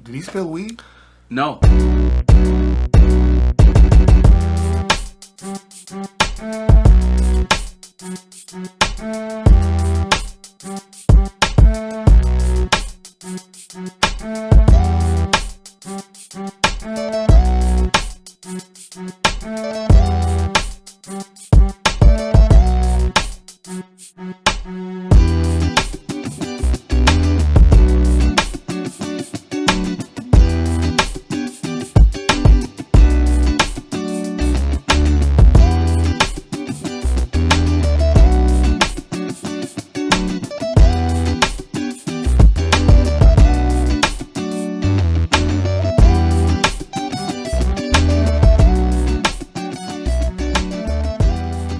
Did he spill weed? No.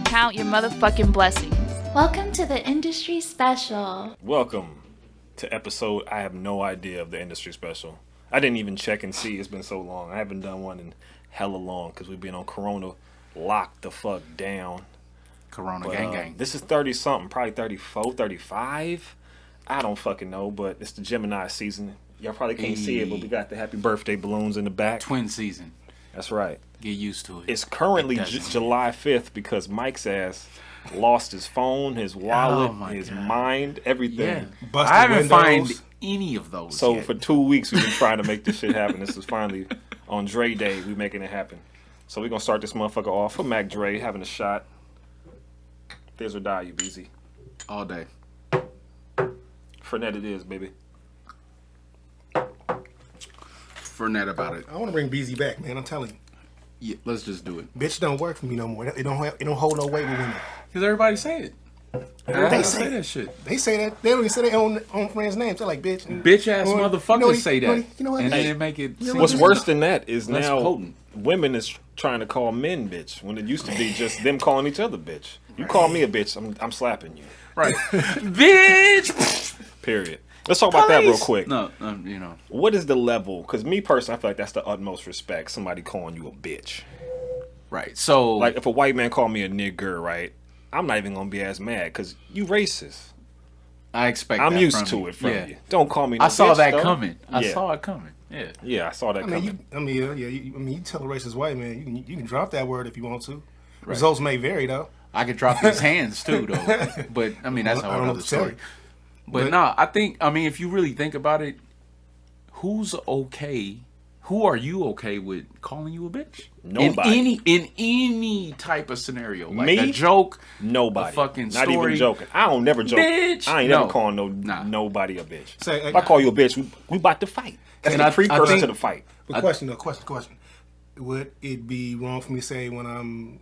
Count your motherfucking blessings. Welcome to the industry special. Welcome to episode, I have no idea of the industry special. I didn't even check and see. It's been so long. I haven't done one in hella long because we've been on Corona locked the fuck down. Corona gang gang. This is 30-something, probably 34, 35. I don't fucking know, but it's the Gemini season. Y'all probably can't see it, but we got the happy birthday balloons in the back. Twin season. That's right. Get used to it. It's currently July 5th because Mike's ass lost his phone, his wallet, his mind, everything. Yeah. I haven't found any of those So yet. for 2 weeks we've been trying to make this shit happen. This is finally on Dre Day. We making it happen. So we're gonna start this motherfucker off for Mac Dre having a shot. There's or die, you BZ. All day. Fernet it is, baby. Fernet about it. I want to bring BZ back, man. I'm telling you. Yeah, let's just do it. Bitch don't work for me no more. It don't hold no weight with women. Because everybody say it. They say that shit. They say that. They don't even say their own friends' names. They're like, bitch. Bitch ass motherfuckers say that. You know what? And they make it seem What's worse than that is less now potent. women is trying to call men bitch when it used to be just them calling each other bitch. You call me a bitch, I'm slapping you. Right. Bitch! Period. Let's talk about that real quick. No, you know. What is the level? Because me personally, I feel like that's the utmost respect. Somebody calling you a bitch. Right. So, Like if a white man called me a nigger, right? I'm not even gonna be as mad because you racist. I expect I'm that used from to you. it from Yeah. you. Don't call me. No I saw bitch, that though. coming. I Yeah. saw it coming. Yeah. Yeah, I saw that coming. You tell a racist white man, you can drop that word if you want to. Right. Results may vary though. I could drop his hands too, though. But I mean, that's a I whole don't know other what to tell story. you. But no, I think, I mean, if you really think about it, who's okay? Who are you okay with calling you a bitch? Nobody. In any type of scenario, like Me? a joke, Nobody. a fucking Not story. even joking. I don't never joke. Bitch. I ain't No. never calling Nah. nobody a bitch. Say, if I call you a bitch, we about to fight. That's And the I precursor think- to the fight. But question. Would it be wrong for me to say when I'm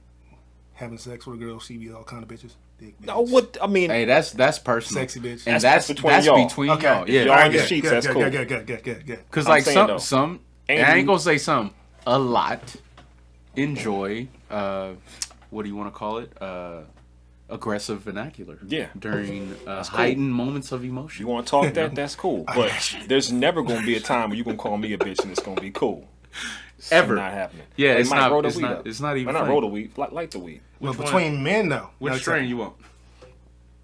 having sex with a girl, she be all kind of bitches? Dick bitches. No, what I mean, Hey, that's personal. Sexy bitch. And That's that's between y'all. between Okay. y'all. Yeah. Y'all in the Good, sheets, good, that's good, cool. Good. Because I'm like saying, though. some, And and I ain't you- gonna say some, a lot enjoy. What do you want to call it? Aggressive vernacular. Yeah. During cool. heightened moments of emotion. you want to talk that? That's cool. But there's never gonna be a time where you gonna call me a bitch and it's gonna be cool. It's Ever. not happening. Yeah, They it's might not- roll the it's weed not- up. it's not even Why not funny. roll the weed? Light the weed. Well, Which between men though. Which Now, strain you want?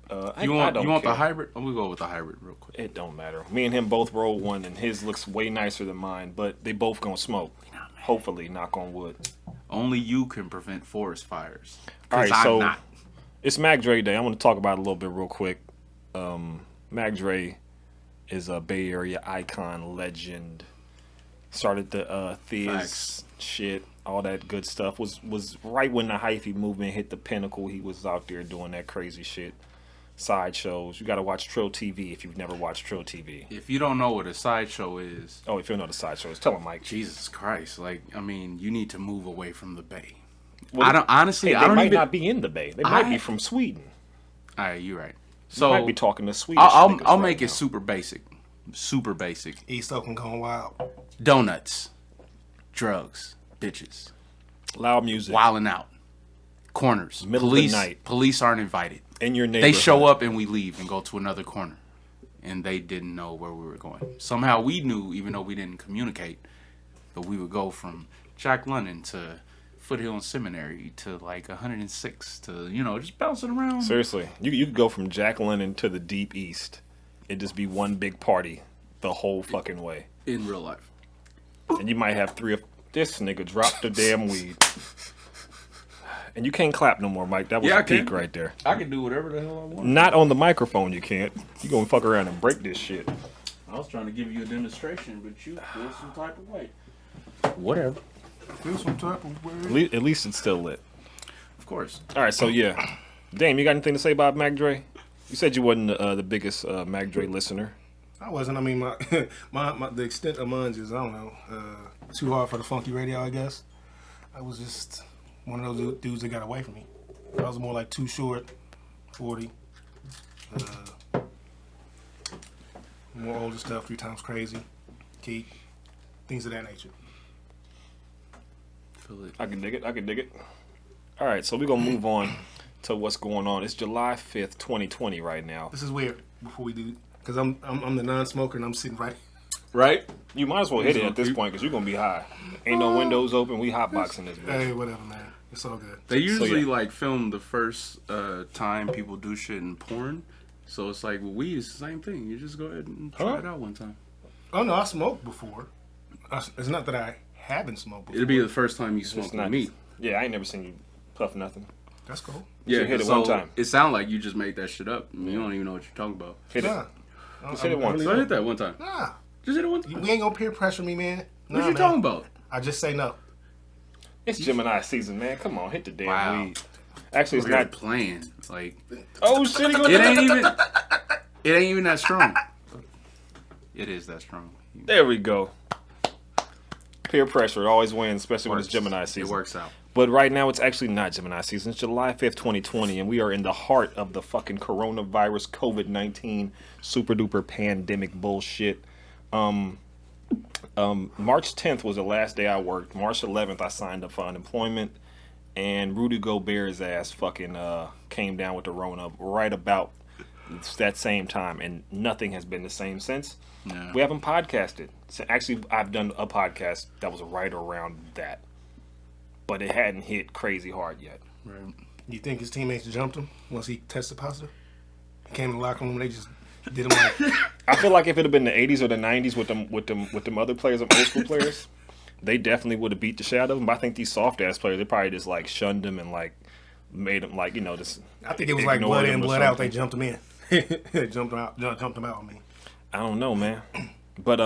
I You want don't the care. hybrid? I'm gonna go with the hybrid real quick. It don't matter. Me and him both rolled one, and his looks way nicer than mine. But they both gonna smoke. Hopefully, knock on wood. Only you can prevent forest fires. All right, 'Cause I'm so not. it's Mac Dre Day. I want to talk about it a little bit real quick. Mac Dre is a Bay Area icon, legend. Started the Thiz Facts. shit, all that good stuff. Was right when the hyphy movement hit the pinnacle. He was out there doing that crazy shit. Sideshows. You got to watch Trill TV if you've never watched Trill TV. If you don't know what a sideshow is, Oh, if you don't know the sideshows, tell him, Mike. Jesus Christ! Like, I mean, you need to move away from the Bay. Well, I don't honestly. Hey, I they don't might even. not be in the Bay. They might be from Sweden. All right, you're right. So So might be talking to Swedish. I'll niggas I'll right make now. it super basic. Super basic. East Oakland going wild. Donuts, drugs, bitches, Loud music. wilding out, corners. Middle of the police. night. Police aren't invited. In your neighborhood. They show up and we leave and go to another corner, and they didn't know where we were going. Somehow we knew, even though we didn't communicate. But we would go from Jack London to Foothill and Seminary to like 106 to, you know, just bouncing around. Seriously, you could go from Jack London to the Deep East. It'd just be one big party the whole fucking way. In real life. And you might have this nigga dropped the damn weed. And you can't clap no more, Mike. That was a peak right there. I can do whatever the hell I want. Not on the microphone, you can't. You gonna fuck around and break this shit. I was trying to give you a demonstration, but you feel some type of way. Whatever. Feel some type of way. At least it's still lit. Of course. All right, so yeah. Dame, you got anything to say about Mac Dre? You said you wasn't the biggest Mac Dre listener. I wasn't. I mean, my the extent of mine is, I don't know, too hard for the funky radio, I guess. I was just one of those dudes that got away from me. I was more like Too Short, 40. More older stuff, 3 Times Crazy, Keith, things of that nature. Feel it. I can dig it. All right, so we're going to move on to what's going on. It's July 5th, 2020 right now. This is weird before we do, because I'm the non-smoker and I'm sitting right. Right? You might as well hit it at this point because you're going to be high. Ain't no windows open. We hotboxing this bitch. Hey, whatever, man. It's all good. They usually yeah. like film the first time people do shit in porn. So it's like with weed, it's the same thing. You just go ahead and try it out one time. Oh, no, I smoked before. It's not that I haven't smoked before. It'll be the first time you smoke meat. Yeah, I ain't never seen you puff nothing. That's cool. Yeah, hit it so one time. it sounds like you just made that shit up. You don't even know what you're talking about. Hit Nah. it. Just hit it once. So hit that one time. Nah. Just hit it one time. We ain't gonna peer pressure me, man. What you talking about? I just say no. It's Gemini season, man. Come on, hit the damn Wow. weed. Actually, it's We're not. playing. Like Oh shit! it ain't even that strong. It is that strong. There we go. Peer pressure always wins, especially when it's Gemini season. It works out. But right now, it's actually not Gemini season. It's July 5th, 2020, and we are in the heart of the fucking coronavirus, COVID-19, super duper pandemic bullshit. March 10th was the last day I worked. March 11th, I signed up for unemployment, and Rudy Gobert's ass fucking came down with the Rona right about that same time, and nothing has been the same since. Yeah. We haven't podcasted. So actually, I've done a podcast that was right around that, but it hadn't hit crazy hard yet. Right. You think his teammates jumped him once he tested positive? He came in the locker room, they just did him like. I feel like if it had been the 80s or the 90s with them other players, them old school players, they definitely would have beat the shit out of them. But I think these soft ass players, they probably just like shunned him and like made him like just. I think it was like blood in, blood out. They jumped him in. They jumped him out on me. I don't know, man. But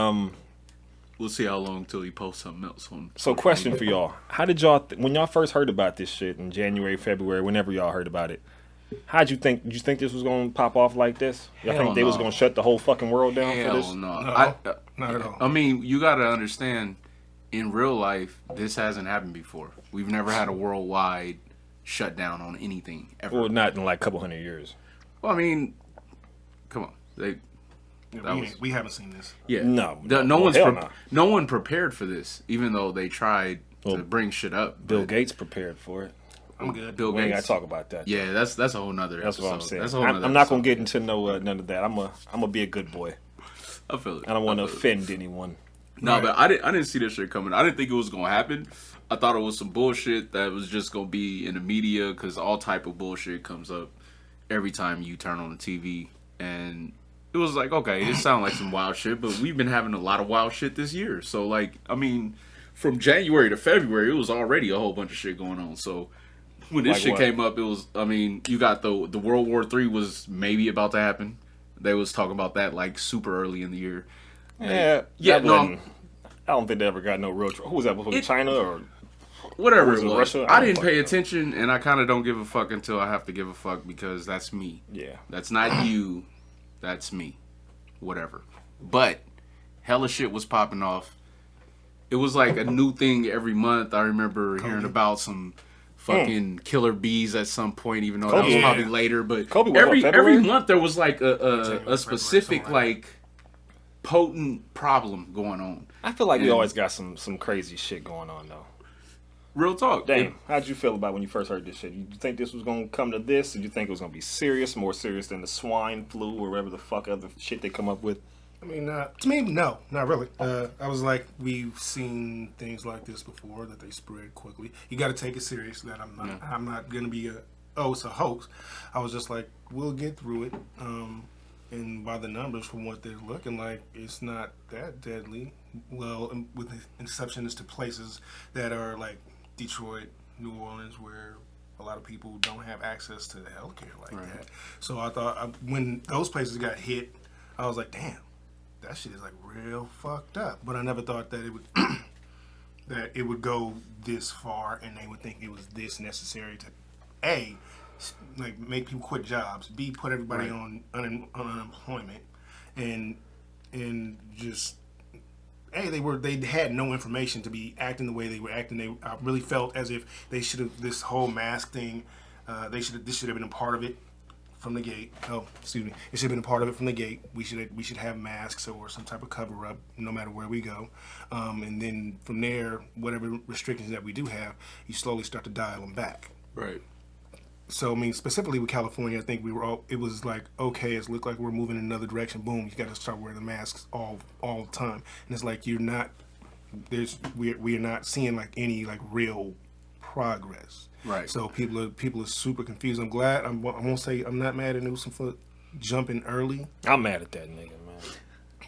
We'll see how long till he posts something else on. So question for y'all: how did y'all when y'all first heard about this shit in January, February, whenever y'all heard about it? How'd you think? Did you think this was gonna pop off like this? Y'all think they was gonna shut the whole fucking world down for this? No, not at all. I mean, you got to understand. In real life, this hasn't happened before. We've never had a worldwide shutdown on anything ever. Well, not in like a couple hundred years. Well, I mean, come on, We haven't seen this. yeah, No, no one prepared for this, even though they tried to bring shit up. Bill Gates prepared for it. I'm good. Bill We ain't Gates. gotta talk about that. Yeah, that's a whole nother. That's episode. what I'm saying. That's a whole nother I'm not gonna episode. get into none of that. I'm gonna be a good boy. I feel it. I don't want to feel it. offend anyone. No, Right. but I didn't see that shit coming. I didn't think it was gonna happen. I thought it was some bullshit that was just gonna be in the media because all type of bullshit comes up every time you turn on the TV, and it was like, okay, it sounds like some wild shit, but we've been having a lot of wild shit this year. So like, I mean, from January to February, it was already a whole bunch of shit going on. So when this Like shit what? came up, it was, I mean, you got the World War III was maybe about to happen. They was talking about that like super early in the year. Yeah, Yeah, that no. wasn't- I don't think they ever got no real. Who was that? Was it China or? Whatever Was it it was. Russia? I I don't didn't pay fucking know. attention, and I kind of don't give a fuck until I have to give a fuck because that's me. Yeah. That's not you. That's me. Whatever. But hella shit was popping off. It was like a new thing every month. I remember hearing about some fucking killer bees at some point, even though that Kobe. was probably Yeah. later. But Kobe was every what, February? month there was like January, a specific February, something like potent problem going on. I feel like we And- always got some crazy shit going on though. Real talk. Damn, how'd you feel about when you first heard this shit? You think this was gonna come to this? Did you think it was gonna be serious, more serious than the swine flu or whatever the fuck other shit they come up with? I mean, to me, no, not really. I was like, we've seen things like this before that they spread quickly. You got to take it serious. That I'm not gonna be it's a hoax. I was just like, we'll get through it, and And by the numbers, from what they're looking like, it's not that deadly. Well, with the exception as to places that are like Detroit, New Orleans, where a lot of people don't have access to healthcare like that. So I thought when those places got hit, I was like, damn, that shit is like real fucked up. But I never thought that it would that it would go this far, and they would think it was this necessary to A, like make people quit jobs, B, put everybody on unemployment, and just they had no information to be acting the way they were acting. I really felt as if they should have, this whole mask thing, this should have been a part of it from the gate. Oh, excuse me. It should have been a part of it from the gate. We should have masks or some type of cover up no matter where we go. And then from there, whatever restrictions that we do have, you slowly start to dial them back. Right. So, I mean, specifically with California, I think it was like, okay, it looked like we're moving in another direction. Boom, you got to start wearing the masks all the time. And it's like we are not seeing like any like real progress. Right. So people are super confused. I'm glad. I won't say I'm not mad at Newsom for jumping early. I'm mad at that nigga, man.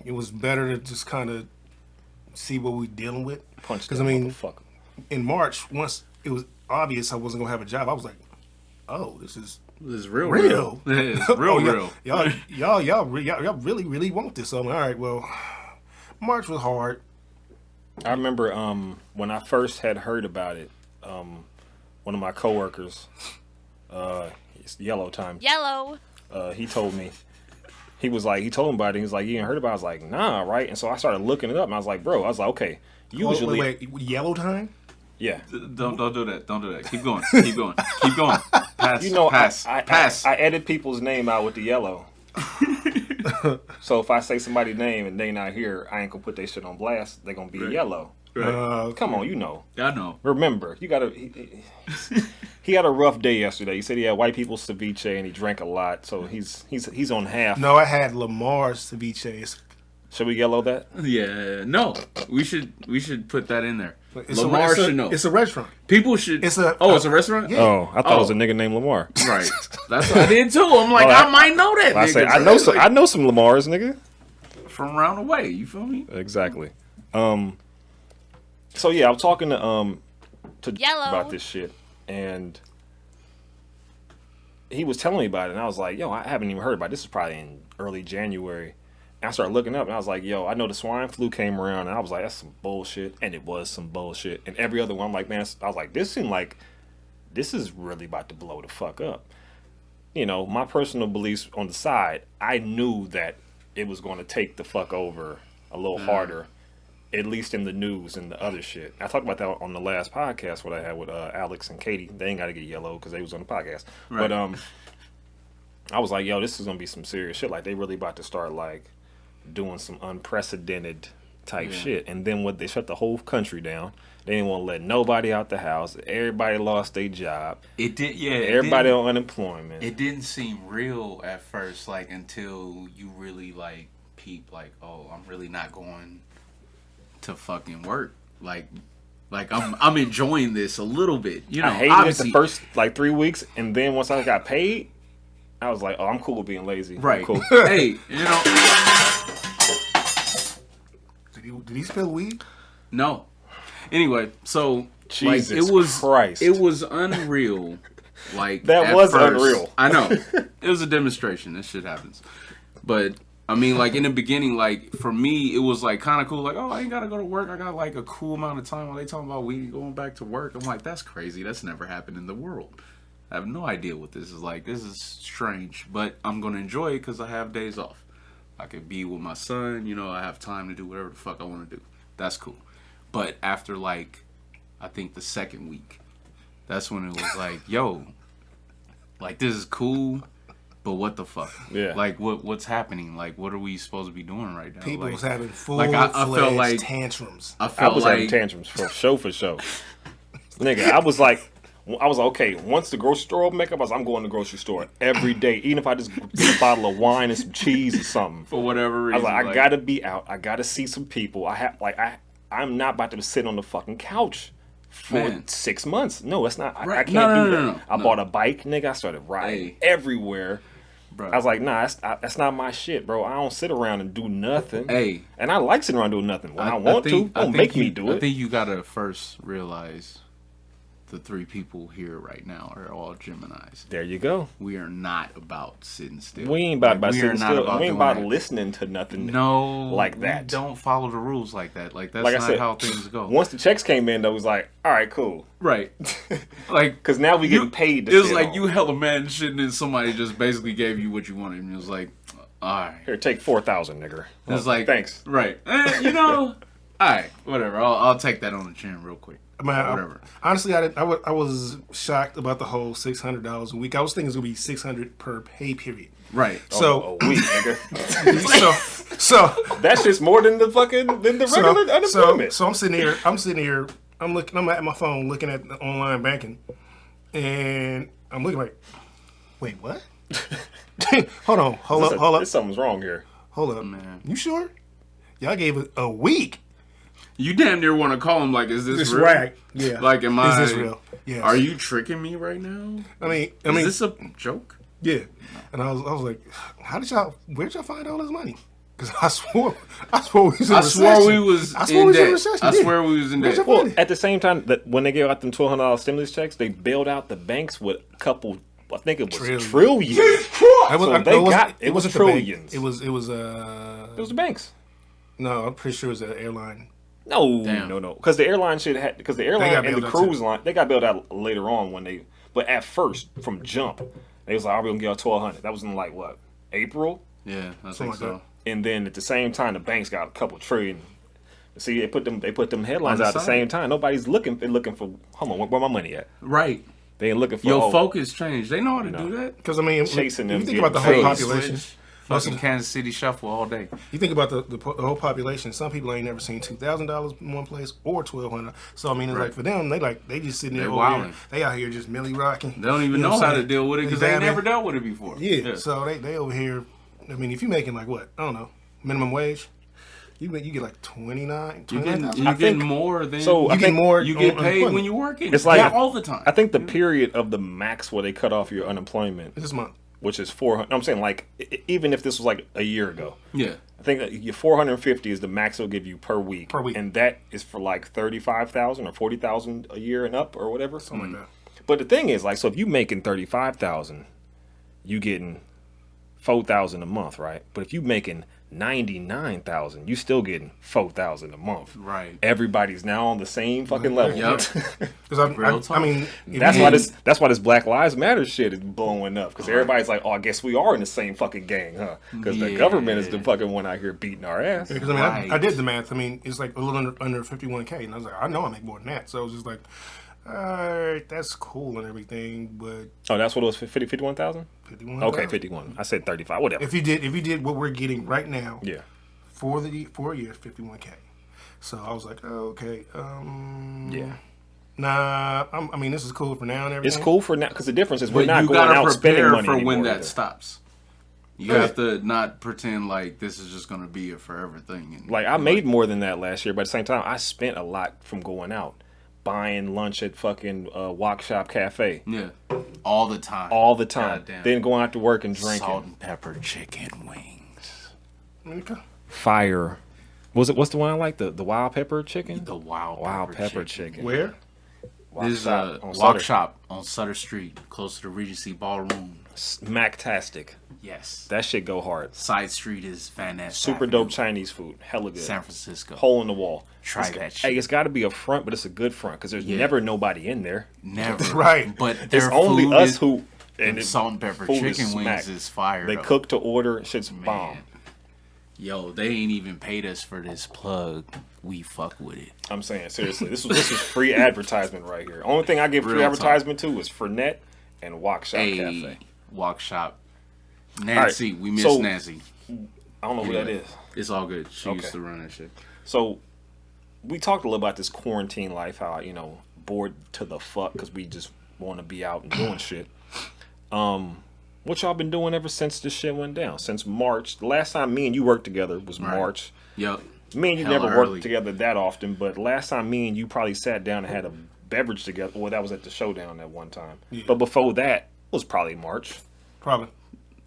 It was better to just kind of see what we're dealing with. Punch Because that I mean, motherfucker. in March, once it was obvious I wasn't gonna have a job, I was like, oh, this is real. It's real. Y'all really want this. So I'm like, all right, well, March was hard. I remember when I first had heard about it, one of my coworkers, it's yellow time. Yellow. He told me, he told him about it. He was like, you ain't heard about it? I was like, nah, right? And so I started looking it up, and I was like, bro, okay, usually. Wait, yellow time? Yeah. Don't do that. Don't do that. Keep going. Pass. You know, pass. I edit people's name out with the yellow. So if I say somebody's name and they not here, I ain't gonna put their shit on blast. They gonna be yellow. Right. Come on, you know. I know. Remember, you gotta. He had a rough day yesterday. He said he had white people's ceviche and he drank a lot, so he's on half. No, I had Lamar's ceviche. Should we yellow that? Yeah. No. We should put that in there. It's Lamar should know. It's a restaurant. People should. It's a restaurant. Yeah. Oh, I thought it was a nigga named Lamar. Right. That's what I did too. I'm like, I might know that. I nigga. say I know some Lamars, nigga. From around the way. You feel me? Exactly. So yeah, I was talking to Yellow. about this shit, and he was telling me about it, and I was like, yo, I haven't even heard about it. This is probably in early January. And I started looking up, and I was like, yo, I know the swine flu came around, and I was like, that's some bullshit, and it was some bullshit. And every other one, I'm like, man, I was like, this seemed like this is really about to blow the fuck up. You know, my personal beliefs on the side, I knew that it was going to take the fuck over a little harder, at least in the news and the other shit. I talked about that on the last podcast what I had with Alex and Katie. They ain't got to get yellow because they was on the podcast. Right. But I was like, yo, this is going to be some serious shit. Like, they really about to start, like, doing some unprecedented type shit. And then when they shut the whole country down, they didn't want to let nobody out the house. Everybody lost their job. It did, yeah. Everybody on unemployment. It didn't seem real at first, like, until you really, like, peep, like, oh, I'm really not going to fucking work. Like I'm enjoying this a little bit. You know, I hated it the first, like, 3 weeks, and then once I got paid, I was like, oh, I'm cool with being lazy. Right. I'm cool. Hey, you know. Did he spill weed? No. Anyway, so Jesus like, it was Christ. It was unreal. Like that was unreal. I know. It was a demonstration. This shit happens. But I mean, like in the beginning, like for me, it was like kind of cool. Like, oh, I ain't gotta go to work. I got like a cool amount of time. While they talking about we going back to work, I'm like, that's crazy. That's never happened in the world. I have no idea what this is like. This is strange, but I'm gonna enjoy it because I have days off. I could be with my son, you know, I have time to do whatever the fuck I want to do. That's cool. But after, like, I think the second week, that's when it was like, yo, like, this is cool, but what the fuck? Yeah. Like, what's happening? Like, what are we supposed to be doing right now? People like, was having I felt like tantrums. I was having tantrums for show. Nigga, I was like, okay, once the grocery store opened back up, I'm going to the grocery store every day, even if I just get a bottle of wine and some cheese or something. For whatever reason. I was like, I gotta be out. I gotta see some people. I'm not about to sit on the fucking couch for 6 months. No, it's not. I can't do that. No. I bought a bike, nigga. I started riding everywhere. Bro. I was like, nah, that's not my shit, bro. I don't sit around and do nothing. Hey. And I like sitting around doing nothing. When I want to, don't make me do it. I think you gotta first realize the three people here right now are all Geminis. There you go. We are not about sitting still. We ain't about sitting still. We ain't about that. listening to nothing like that. We don't follow the rules like that. Like, that's like not I said, how things go. Once the checks came in, though, it was like, all right, cool. Right. Like, because now we getting paid to it was sit like on. you hella mad and shit, and then somebody just basically gave you what you wanted. And it was like, all right. Here, take 4,000, nigga. It was like, thanks. Right. You know, all right, whatever. I'll take that on the chin real quick. Man, whatever. Honestly, I was shocked about the whole $600 a week. I was thinking it was gonna be $600 per pay period. Right. So a week, nigga. so that's just more than the regular unemployment. So I'm sitting here. I'm at my phone looking at the online banking, and I'm looking like, wait, what? hold up. Something's wrong here. Hold up, man. You sure? Y'all gave it a week. You damn near want to call him like, is this real? Right. Yeah. Like, am I? Is this real? Yes. Are you tricking me right now? I mean, is this a joke? Yeah. And I was like, where'd y'all find all this money? Because I swore we was in recession. I swore we was in debt. Well, at the same time, that when they gave out them $1,200 stimulus checks, they bailed out the banks with a couple. I think it was trillions. It was trillions. It was the banks. No, I'm pretty sure it was an airline. No. Because the airline and the cruise line, they got bailed out later on but at first, from jump, they was like, "Are we gonna get $1,200?" That was in like what, April? Yeah, I think so. And then at the same time, the banks got a couple trillion. See, they put them headlines out at the same time. Nobody's looking. They're looking for. Hold on, where my money at? Right. They ain't looking for. Your focus changed. They know how to do that. Because I mean, chasing them. You think about the whole population. Fucking Kansas City Shuffle all day. You think about the whole population. Some people ain't never seen $2,000 in one place or $1,200. So I mean, it's like for them, they just sitting there over here. They out here just millie rocking. They don't even know how to deal with it because they never dealt with it before. Yeah. So they over here. I mean, if you're making like what, I don't know, minimum wage, you get like 29,000. You're getting more than. So you get more. You get paid when you're working. It's like all the time. I think the period of the max where they cut off your unemployment this month, which is 400. I'm saying like even if this was like a year ago. Yeah. I think your 450 is the max they'll give you per week. And that is for like 35,000 or 40,000 a year and up or whatever. Something like that. But the thing is, like, so if you making 35,000, you getting 4,000 a month, right? But if you making 99,000, you still getting 4,000 a month. Right. Everybody's now on the same fucking level. Yep. I mean, that's why this Black Lives Matter shit is blowing up because everybody's like, oh, I guess we are in the same fucking gang, huh? Because the government is the fucking one out here beating our ass. Because I mean, I did the math. I mean, it's like a little under 51K, and I was like, I know I make more than that. So it was just like, all right, that's cool and everything, but that's what it was, 51,000? 51. Okay, 51. I said 35. Whatever. If you did what we're getting right now, yeah, for the 4 years, 51K. So I was like, oh, okay, yeah. Nah, I mean, this is cool for now and everything. It's cool for now because the difference is we're not going out spending money for anymore when that either. stops. You have to not pretend like this is just going to be a forever thing. And, like I made more than that last year, but at the same time, I spent a lot from going out. Buying lunch at fucking Walk Shop Cafe. Yeah. All the time. Goddamn. Then going out to work and drinking. Salt and pepper chicken wings. Okay. Fire. What's the one I like? The wild pepper chicken? The wild pepper chicken. Where? This is a Walk Shop on Sutter Street, close to the Regency Ballroom. Smacktastic. Yes. That shit go hard. Side Street is fantastic. Super dope Chinese food. Hella good. San Francisco. Hole in the wall. Try that shit. Hey, it's got to be a front, but it's a good front because there's never nobody in there. Never. Right. But it's only us who... And salt and pepper chicken wings is fire. They cook to order. Shit's bomb. Yo, they ain't even paid us for this plug. We fuck with it. I'm saying, seriously. This is free advertisement right here. Only thing I give free advertisement to is Fernet and Walk Shop Cafe. Walk Shop. Nancy. Right. We miss Nancy. I don't know who that is. It's all good. She used to run that shit. So, we talked a little about this quarantine life, how, bored to the fuck because we just want to be out and doing shit. What y'all been doing ever since this shit went down? Since March. The last time me and you worked together was March. Yep. Me and you never worked together that often, but last time me and you probably sat down and had a beverage together. Well, that was at the Showdown that one time. Yeah. But before that, it was probably March. Probably.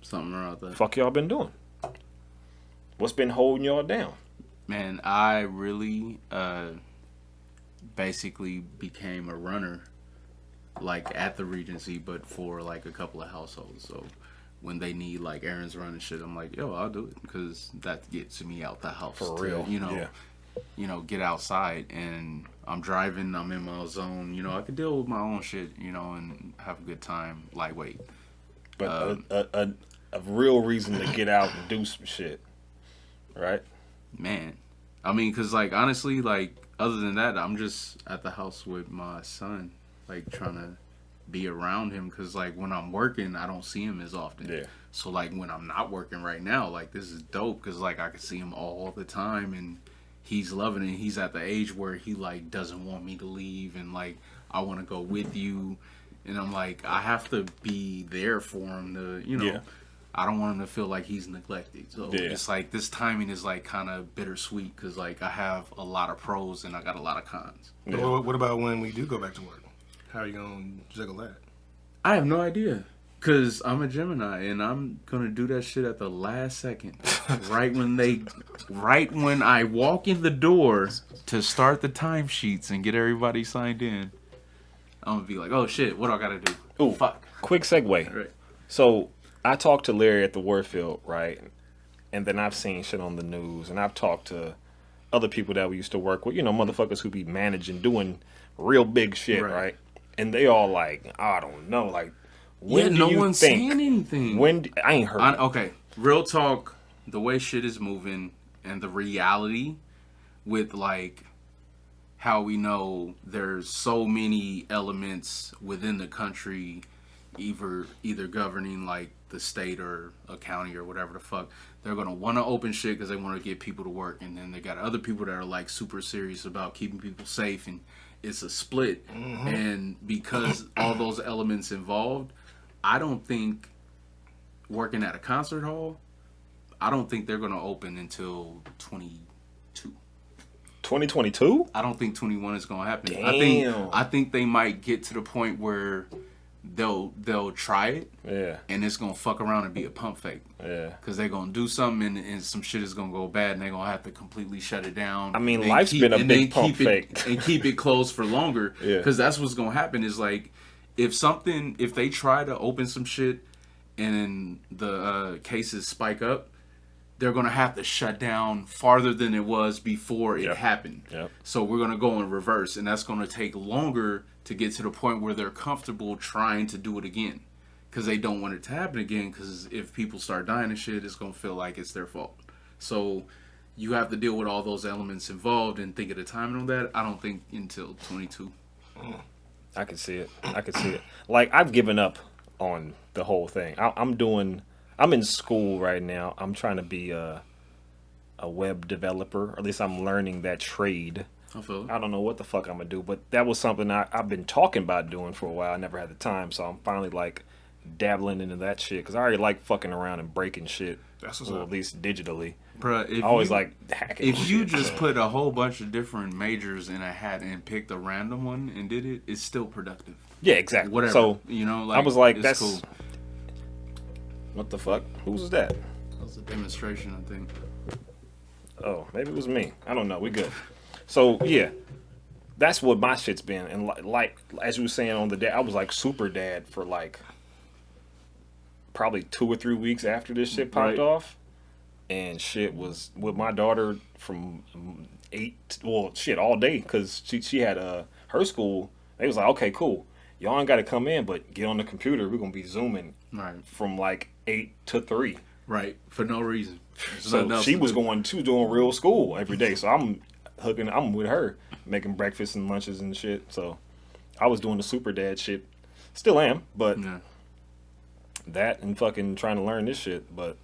Something around that. Fuck y'all been doing? What's been holding y'all down? Man, I really basically became a runner, like at the Regency, but for like a couple of households. So when they need like errands run and shit, I'm like, yo, I'll do it because that gets me out the house. For real, get outside. And I'm driving, I'm in my zone. I can deal with my own shit, and have a good time, lightweight. But a real reason to get out and do some shit, right? Man, I mean, cause like honestly, like other than that, I'm just at the house with my son, like trying to be around him. Cause like when I'm working, I don't see him as often. Yeah. So like when I'm not working right now, like this is dope. Cause like I can see him all the time, and he's loving it. He's at the age where he like doesn't want me to leave, and like I want to go with you, and I'm like I have to be there for him to, Yeah. I don't want him to feel like he's neglected. So it's like this timing is like kind of bittersweet because like I have a lot of pros and I got a lot of cons. Yeah. Well, what about when we do go back to work? How are you going to juggle that? I have no idea because I'm a Gemini and I'm going to do that shit at the last second. right when I walk in the door to start the timesheets and get everybody signed in, I'm going to be like, oh shit, what do I got to do? Ooh, fuck. Quick segue. Right. So I talked to Larry at the Warfield, right? And then I've seen shit on the news, and I've talked to other people that we used to work with, motherfuckers who be managing, doing real big shit, right? And they all like, I don't know, like, when do no you one's think? saying anything. I ain't heard. Okay, real talk. The way shit is moving and the reality with like how we know there's so many elements within the country, either governing like the state or a county or whatever the fuck. They're gonna want to open shit because they want to get people to work, and then they got other people that are like super serious about keeping people safe, and it's a split. And because all those elements involved, I don't think working at a concert hall, I don't think they're gonna open until 22. 2022? I don't think 21 is gonna happen. Damn. I think they might get to the point where they'll try it, and it's gonna fuck around and be a pump fake, because they're gonna do something and some shit is gonna go bad, and they're gonna have to completely shut it down. I mean, life's been a big pump fake, and keep it closed for longer, because that's what's gonna happen. Is like if they try to open some shit and the cases spike up, they're gonna have to shut down farther than it was before it happened. So we're gonna go in reverse, and that's gonna take longer to get to the point where they're comfortable trying to do it again, because they don't want it to happen again, because if people start dying and shit, it's going to feel like it's their fault. So you have to deal with all those elements involved and think of the timing on that. I don't think until 22. I can see it. Like, I've given up on the whole thing. I'm in school right now. I'm trying to be a web developer, or at least I'm learning that trade. I don't know what the fuck I'm gonna do, but that was something I've been talking about doing for a while. I never had the time, so I'm finally like dabbling into that shit, because I already like fucking around and breaking shit. That's what's up. At least digitally. Bruh, I always like hacking. If you shit, just put a whole bunch of different majors in a hat and picked a random one and did it, it's still productive. Yeah, exactly. Whatever. So like, I was like, that's cool. What the fuck? Who's that? That was a demonstration, I think. Oh, maybe it was me. I don't know. We good. So yeah, that's what my shit's been. And like as you were saying on the day, I was like super dad for like probably 2 or 3 weeks after this shit popped off, and shit was with my daughter from 8. Well, shit all day, because she had her school. They was like, okay, cool. Y'all ain't got to come in, but get on the computer. We're gonna be zooming from like 8 to 3. Right, for no reason. So she was doing real school every day. So I'm with her, making breakfast and lunches and shit. So I was doing the super dad shit. Still am, but that and fucking trying to learn this shit. But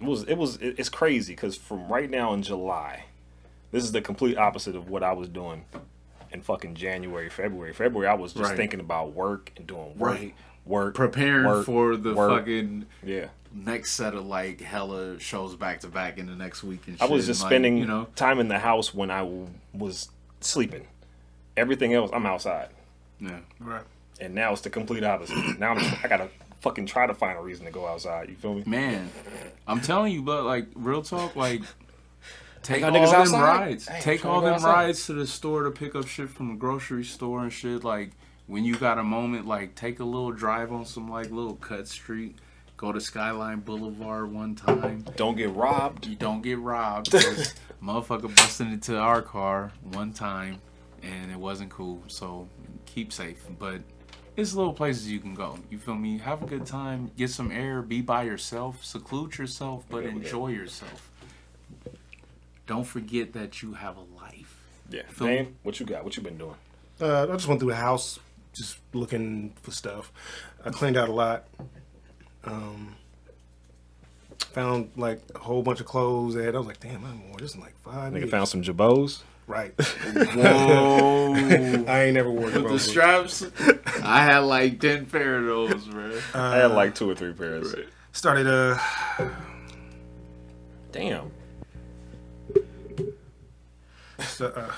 it's crazy, because from right now in July, this is the complete opposite of what I was doing in fucking January, February. February, I was just thinking about work and doing work, preparing for the fucking next set of like hella shows back to back in the next week and shit. I was just spending time in the house when I was sleeping. Everything else, I'm outside. Yeah, right. And now it's the complete opposite. Now I gotta fucking try to find a reason to go outside. You feel me? Man, I'm telling you, but like real talk, like take got all niggas them outside? rides. Hey, Take trying all to go them outside. rides to the store to pick up shit from the grocery store and shit. Like when you got a moment, like take a little drive on some like little cut street. Go to Skyline Boulevard one time. Don't get robbed. You don't get robbed. 'Cause motherfucker busted into our car one time and it wasn't cool. So keep safe. But it's little places you can go. You feel me? Have a good time. Get some air. Be by yourself. Seclude yourself, but enjoy yourself. Don't forget that you have a life. Yeah. Feel Name, what you got? What you been doing? I just went through the house, just looking for stuff. I cleaned out a lot. Found like a whole bunch of clothes that I was like, damn, I'm more. This is like 5 Nigga years. found some jabos. Right. Whoa. I ain't never wore With the clothes. straps, I had like 10 pair of those, bro. I had like 2 or 3 pairs. Right. Started Damn. so,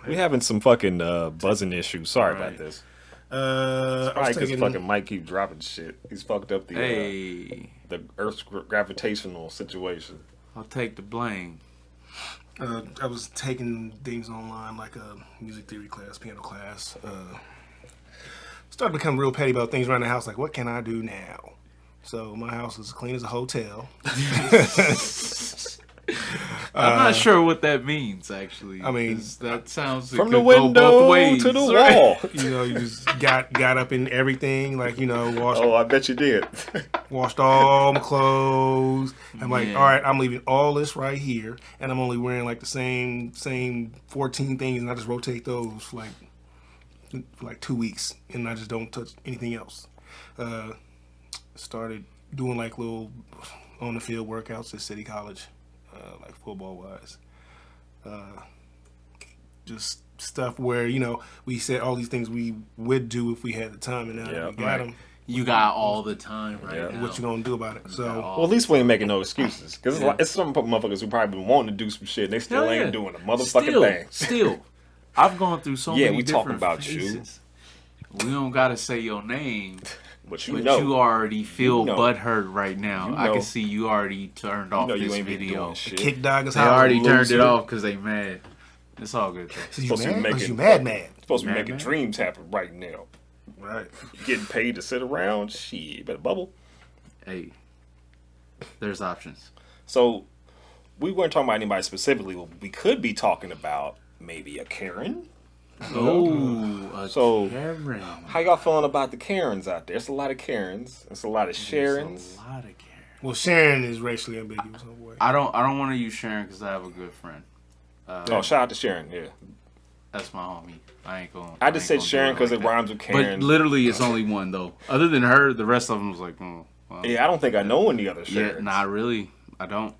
We having some fucking buzzing issues. Sorry about Right. this. I Probably was because taking fucking Mike keep dropping shit. He's fucked up Hey, the Earth's gravitational situation. I'll take the blame. I was taking things online like a music theory class, piano class. Started becoming real petty about things around the house. Like, what can I do now? So my house is clean as a hotel. I'm not sure what that means, actually. I mean, 'cause that sounds it From the could go both window ways, to the right? wall. You know, you just got up in everything. Like, you know, Oh, I bet you did. washed all my clothes. I'm like, Yeah. all right, I'm leaving all this right here, and I'm only wearing like the same 14 things, and I just rotate those for like 2 weeks, and I just don't touch anything else. Started doing like little on the field workouts at City College, like football wise. Just stuff where, you know, we said all these things we would do if we had the time, and now that Yeah, we got right. them, You got all the time right Yeah. now. what you gonna do about it? So. Well, at least we ain't making no excuses. Because Yeah. it's some motherfuckers who probably been wanting to do some shit and they still Hell ain't yeah. doing a motherfucking thing. Still, I've gone through so Yeah, many we talking different about you. phases. We don't gotta say your name, But you but know. you already feel You know. butthurt right now. You I know. can see you already turned off you know you this ain't been video. doing shit. Kick dog is They how already turned loser. it off because they mad. It's all good though. You Supposed to be mad? making- Cause you mad. Supposed to be Mad making man. dreams happen right now. Right. You getting paid to sit around? Shit, you better bubble. Hey, there's options. So, we weren't talking about anybody specifically. We could be talking about maybe a Karen. Oh, a So- Karen. How y'all feeling about the Karens out there? It's a lot of Karens. It's a lot of Sharons. There's a lot of Karen. Well, Sharon is racially ambiguous. Oh boy. I don't want to use Sharon because I have a good friend. Oh, shout out to Sharon. Yeah, That's my homie. I ain't going. I just said Sharon because it rhymes with Karen. But literally, it's only one though. Other than her, the rest of them was like, well, Yeah, I don't think I know any other yeah, Sharons. not really. I don't.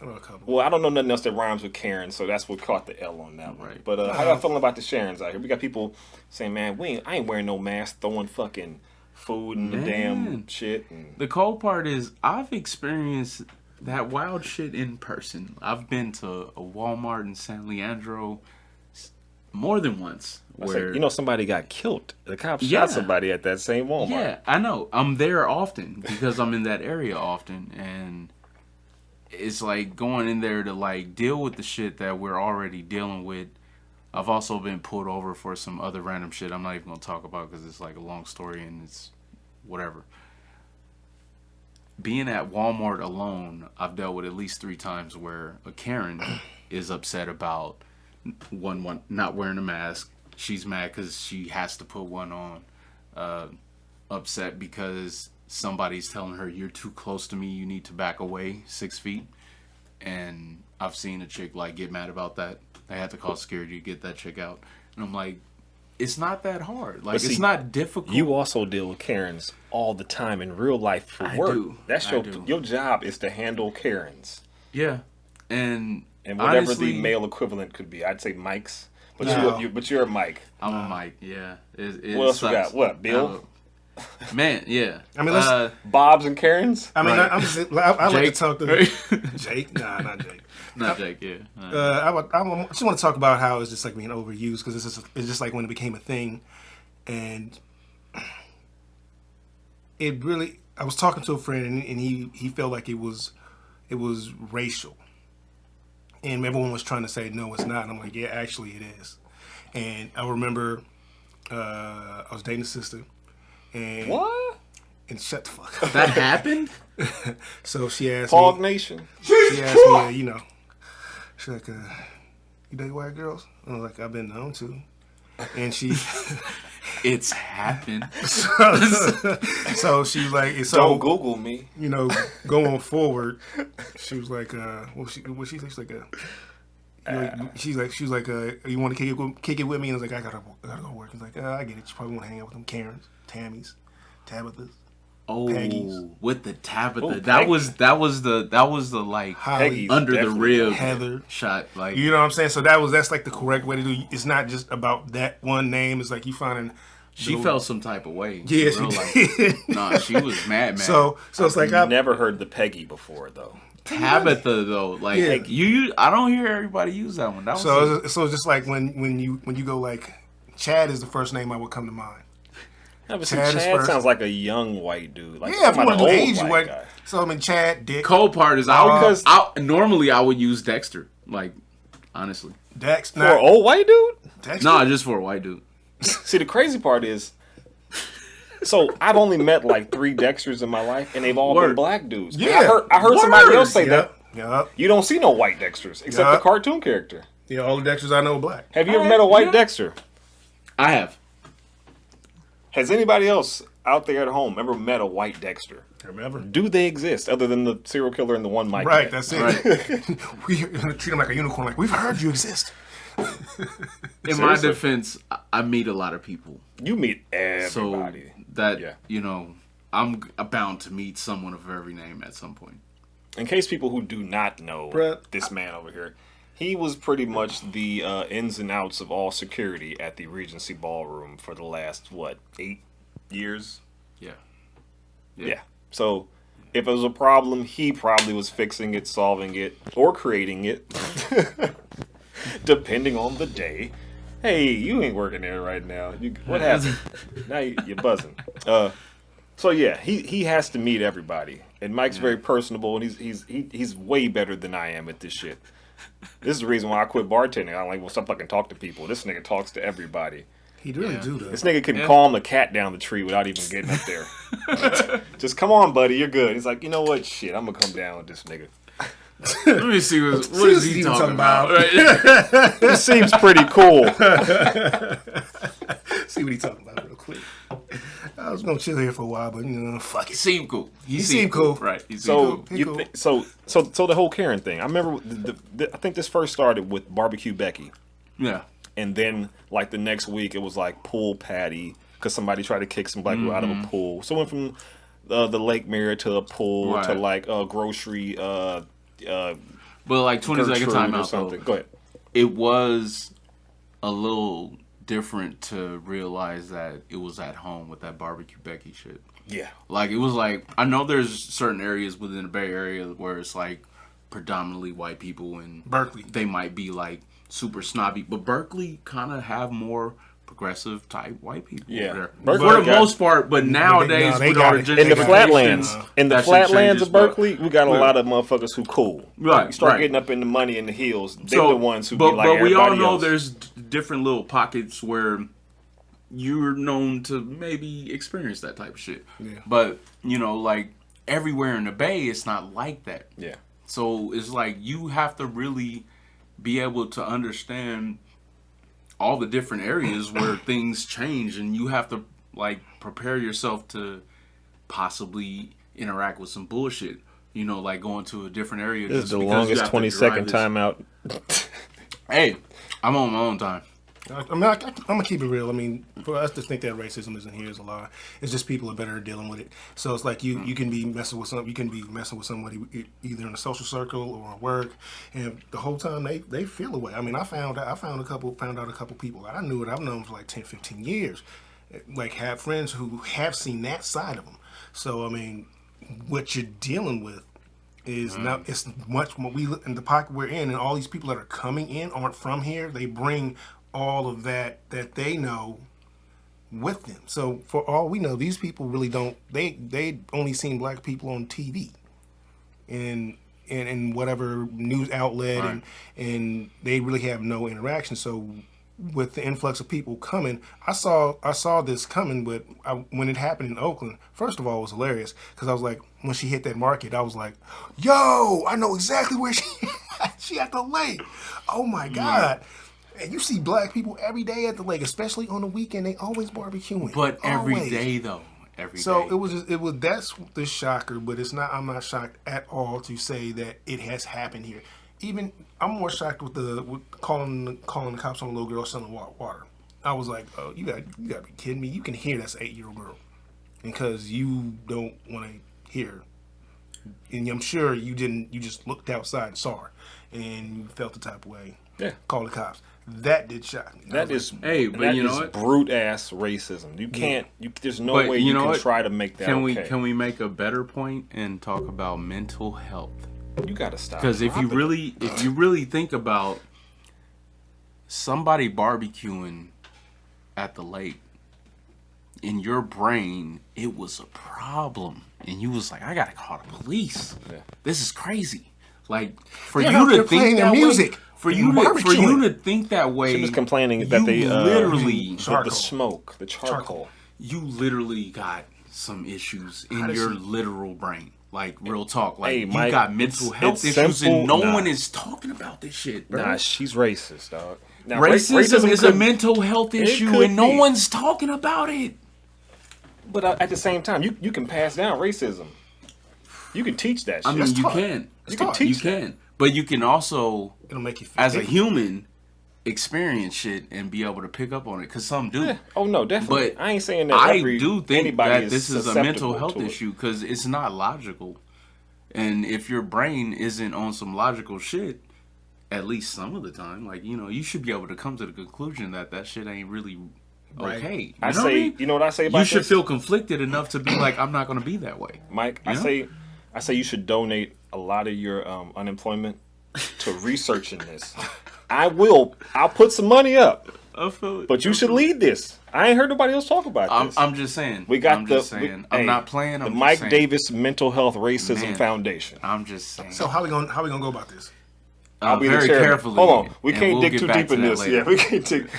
I know a couple. Well, I don't know nothing else that rhymes with Karen, so that's what caught the L on that one. Right. But how y'all feeling about the Sharons out here? We got people saying, man, I ain't wearing no mask, throwing fucking food in the damn Man. shit. And The cold part is I've experienced that wild shit in person. I've been to a Walmart in San Leandro more than once. I Where said, you know, somebody got killed. The cops Yeah. shot somebody at that same Walmart. yeah, I know. I'm there often because I'm in that area often, and it's like going in there to like deal with the shit that we're already dealing with. I've also been pulled over for some other random shit I'm not even gonna talk about because it's like a long story and it's whatever. Being at Walmart alone, I've dealt with at least 3 times where a Karen is upset about one not wearing a mask. She's mad because she has to put one on. Upset because somebody's telling her, you're too close to me, you need to back away 6 feet. And I've seen a chick like get mad about that. They had to call security to get that chick out. And I'm like, it's not that hard. Like, But see, it's not difficult. You also deal with Karens all the time in real life for I work. do. That's I do. your job is to handle Karens. Yeah. And Whatever honestly, the male equivalent could be. I'd say Mike's. But No. you're a Mike. I'm a Mike, yeah. It What else we sucks. got? What, Bill? Man, yeah. I mean, let's- Bob's and Karens? I mean, Right. I'm just, I like to Jake, talk to right? Jake. Nah, not Jake. Not Jake, yeah. I just want to talk about how it's just like being overused because it's just like when it became a thing, and it really. I was talking to a friend, and he felt like it was racial, and everyone was trying to say no, it's not. And I'm like, yeah, actually, it is. And I remember I was dating a sister, and What? And shut the fuck up. That happened? So she asked Pog me. Nation. She asked me, she's like, you date white girls? I was like, I've been known to. And she. It's happened. So she's like, Don't Google me. Going forward, she was like, what she say? She's like, you want to kick it with me? And I was like, I gotta go work. He's like, I get it. You probably want to hang out with them Karens, Tammys, Tabithas. Oh, Peggy's. with the Tabitha, Oh, that was the like Holly's, under the rib Heather shot. Like, you know what I'm saying? So that's like the correct way to do it. It's not just about that one name. It's like you finding. she felt some type of way. Yeah, in real she did. life. Nah, she was mad. So it's like I've never heard the Peggy before though. Tabitha though, like Yeah. you, I don't hear everybody use that one. That was so it's just like when you go like Chad is the first name I would come to mind. Yeah, but see, Chad is Chad first. sounds like a young white dude. Like Yeah, if you want to do age, white white. guy. So I mean, Chad, Dick, cold part is normally I would use Dexter. Like, honestly, Dex, For an old white dude? Dexter. nah, just for a white dude. See, the crazy part is, so I've only met like 3 Dexters in my life, and they've all been Word. black dudes. And Yeah. I heard somebody else say that Yep. you don't see no white Dexters except the cartoon character. Yeah, all the Dexters I know are black. Have you ever met a white yeah. Dexter? I have. Has anybody else out there at home ever met a white Dexter? Remember? Do they exist other than the serial killer and the one Mike? Right, met? that's it. Right. We're gonna treat him like a unicorn. Like we've heard you exist. In my Seriously? defense, I meet a lot of people, You meet so everybody. that Yeah. I'm bound to meet someone of every name at some point. In case people who do not know Brett, this man over here, he was pretty much the ins and outs of all security at the Regency Ballroom for the last, 8 years? Yeah. Yeah. So if it was a problem, he probably was fixing it, solving it, or creating it, depending on the day. Hey, you ain't working there right now. What happened? Now you're buzzing. So yeah, he has to meet everybody, and Mike's very personable, and he's way better than I am at this shit. This is the reason why I quit bartending. I don't like stop fucking talk to people. This nigga talks to everybody. he really Yeah. do though. This nigga can calm the cat down the tree without even getting up there. Just come on, buddy, you're good. He's like, you know what? Shit, I'm gonna come down with this nigga. Let me see what is he talking about. Right? This seems pretty cool. See what he talking about real quick. I was gonna chill here for a while, but fuck it. Seemed cool. He seemed cool. Right. He seemed So cool. He cool. so the whole Karen thing. I remember I think this first started with Barbecue Becky, Yeah. and then like the next week it was like Pool Patty because somebody tried to kick some black people out of a pool. So it went from the Lake Mirror to a pool to Right. like a grocery. But like 20-second Gertrude time or out something. though. Go ahead. It was a little different to realize that it was at home with that Barbecue Becky shit. Yeah. Like, it was like, I know there's certain areas within the Bay Area where it's like predominantly white people and Berkeley. they might be like super snobby, but Berkeley kind of have more progressive type white people Yeah. over there. Berkeley For the got- most part, but nowadays they with got our it. In the gentrification, flatlands, that shit changes, of but- Berkeley, we got a Yeah. lot of motherfuckers who cool. Right, You start right. getting up in the money in the hills. They're the ones who but, be like but we all everybody know else. there's different little pockets where you're known to maybe experience that type of shit. Yeah. But, like everywhere in the Bay, it's not like that. Yeah. So it's like you have to really be able to understand all the different areas where things change, and you have to like prepare yourself to possibly interact with some bullshit. Like going to a different area. This is just the because you longest have to 20-second drive timeout. Hey, I'm on my own time. I'm gonna keep it real. I mean, for us to think that racism isn't here is a lie. It's just people are better at dealing with it. So it's like you can be messing with somebody either in a social circle or at work, and the whole time they feel away. I mean, I found out a couple people that I knew that I've known for like 10, 15 years, like have friends who have seen that side of them. So I mean, what you're dealing with is now it's much more in the pocket we're in, and all these people that are coming in aren't from here. They bring all of that they know with them. So for all we know, these people really don't. They only seen black people on TV, and whatever news outlet, Right. and they really have no interaction. So with the influx of people coming, I saw this coming, but when it happened in Oakland, first of all, it was hilarious because I was like, when she hit that market, I was like, yo, I know exactly where she at the lake. Oh my God. And you see black people every day at the lake, especially on the weekend. They always barbecuing. But every Always. day though. Every So day. it was that's the shocker, but it's not. I'm not shocked at all to say that it has happened here. Even I'm more shocked with calling the cops on a little girl selling water. I was like, oh, you got to be kidding me! You can hear that's an 8-year-old girl, because you don't want to hear, and I'm sure you didn't. You just looked outside and saw her, and you felt the type of way. Yeah. Call the cops. That did shock me. That is Hey, but that you know is what? brute ass racism. You can't. There's no But way you you know can what? try to make that. Can we make a better point and talk about mental health? You gotta stop. Because if you really think about somebody barbecuing at the lake, in your brain it was a problem, and you was like, I gotta call the police. Yeah. This is crazy. Like for Yeah, you they're to playing think their that music way, for and you barbecuing. to think that way, She was complaining that you they literally the Charcoal. smoke, the charcoal. you literally got some issues in How does your she- literal brain. Like real talk. Like Hey, you Mike, got mental it's health issues simple. and no Nah. one is talking about this shit, bro. Nah, she's racist, dog. Now, Racism is a could- mental health issue could and no be. one's talking about it. But at the same time, you can pass down racism. You can teach that shit. I mean, That's you taught. can. It's can taught. teach You can. But you can also, It'll make you feel as a guilty. human, experience shit and be able to pick up on it. Because some do. Yeah. Oh no, definitely. But I ain't saying that. I every, do think anybody that this is a susceptible mental health to it. issue because it's not logical. And if your brain isn't on some logical shit, at least some of the time, like, you know, you should be able to come to the conclusion that that shit ain't really Right. okay. You I know what I say, mean? you know what I say about You should this? feel conflicted enough to be like, I'm not going to be that way. Mike, You know? I say you should donate a lot of your unemployment to researching this. I'll put some money up, I feel it. but you should lead this. I ain't heard nobody else talk about this. I'm just saying. we got I'm just saying. I'm hey, not playing. the I'm Mike just saying. Davis Mental Health Racism Man. Foundation. I'm just saying. So how we gonna go about this? I'll be very the chairman. carefully. Hold on, we and can't we'll dig get too back deep to in that this. later. Yeah, we can't dig.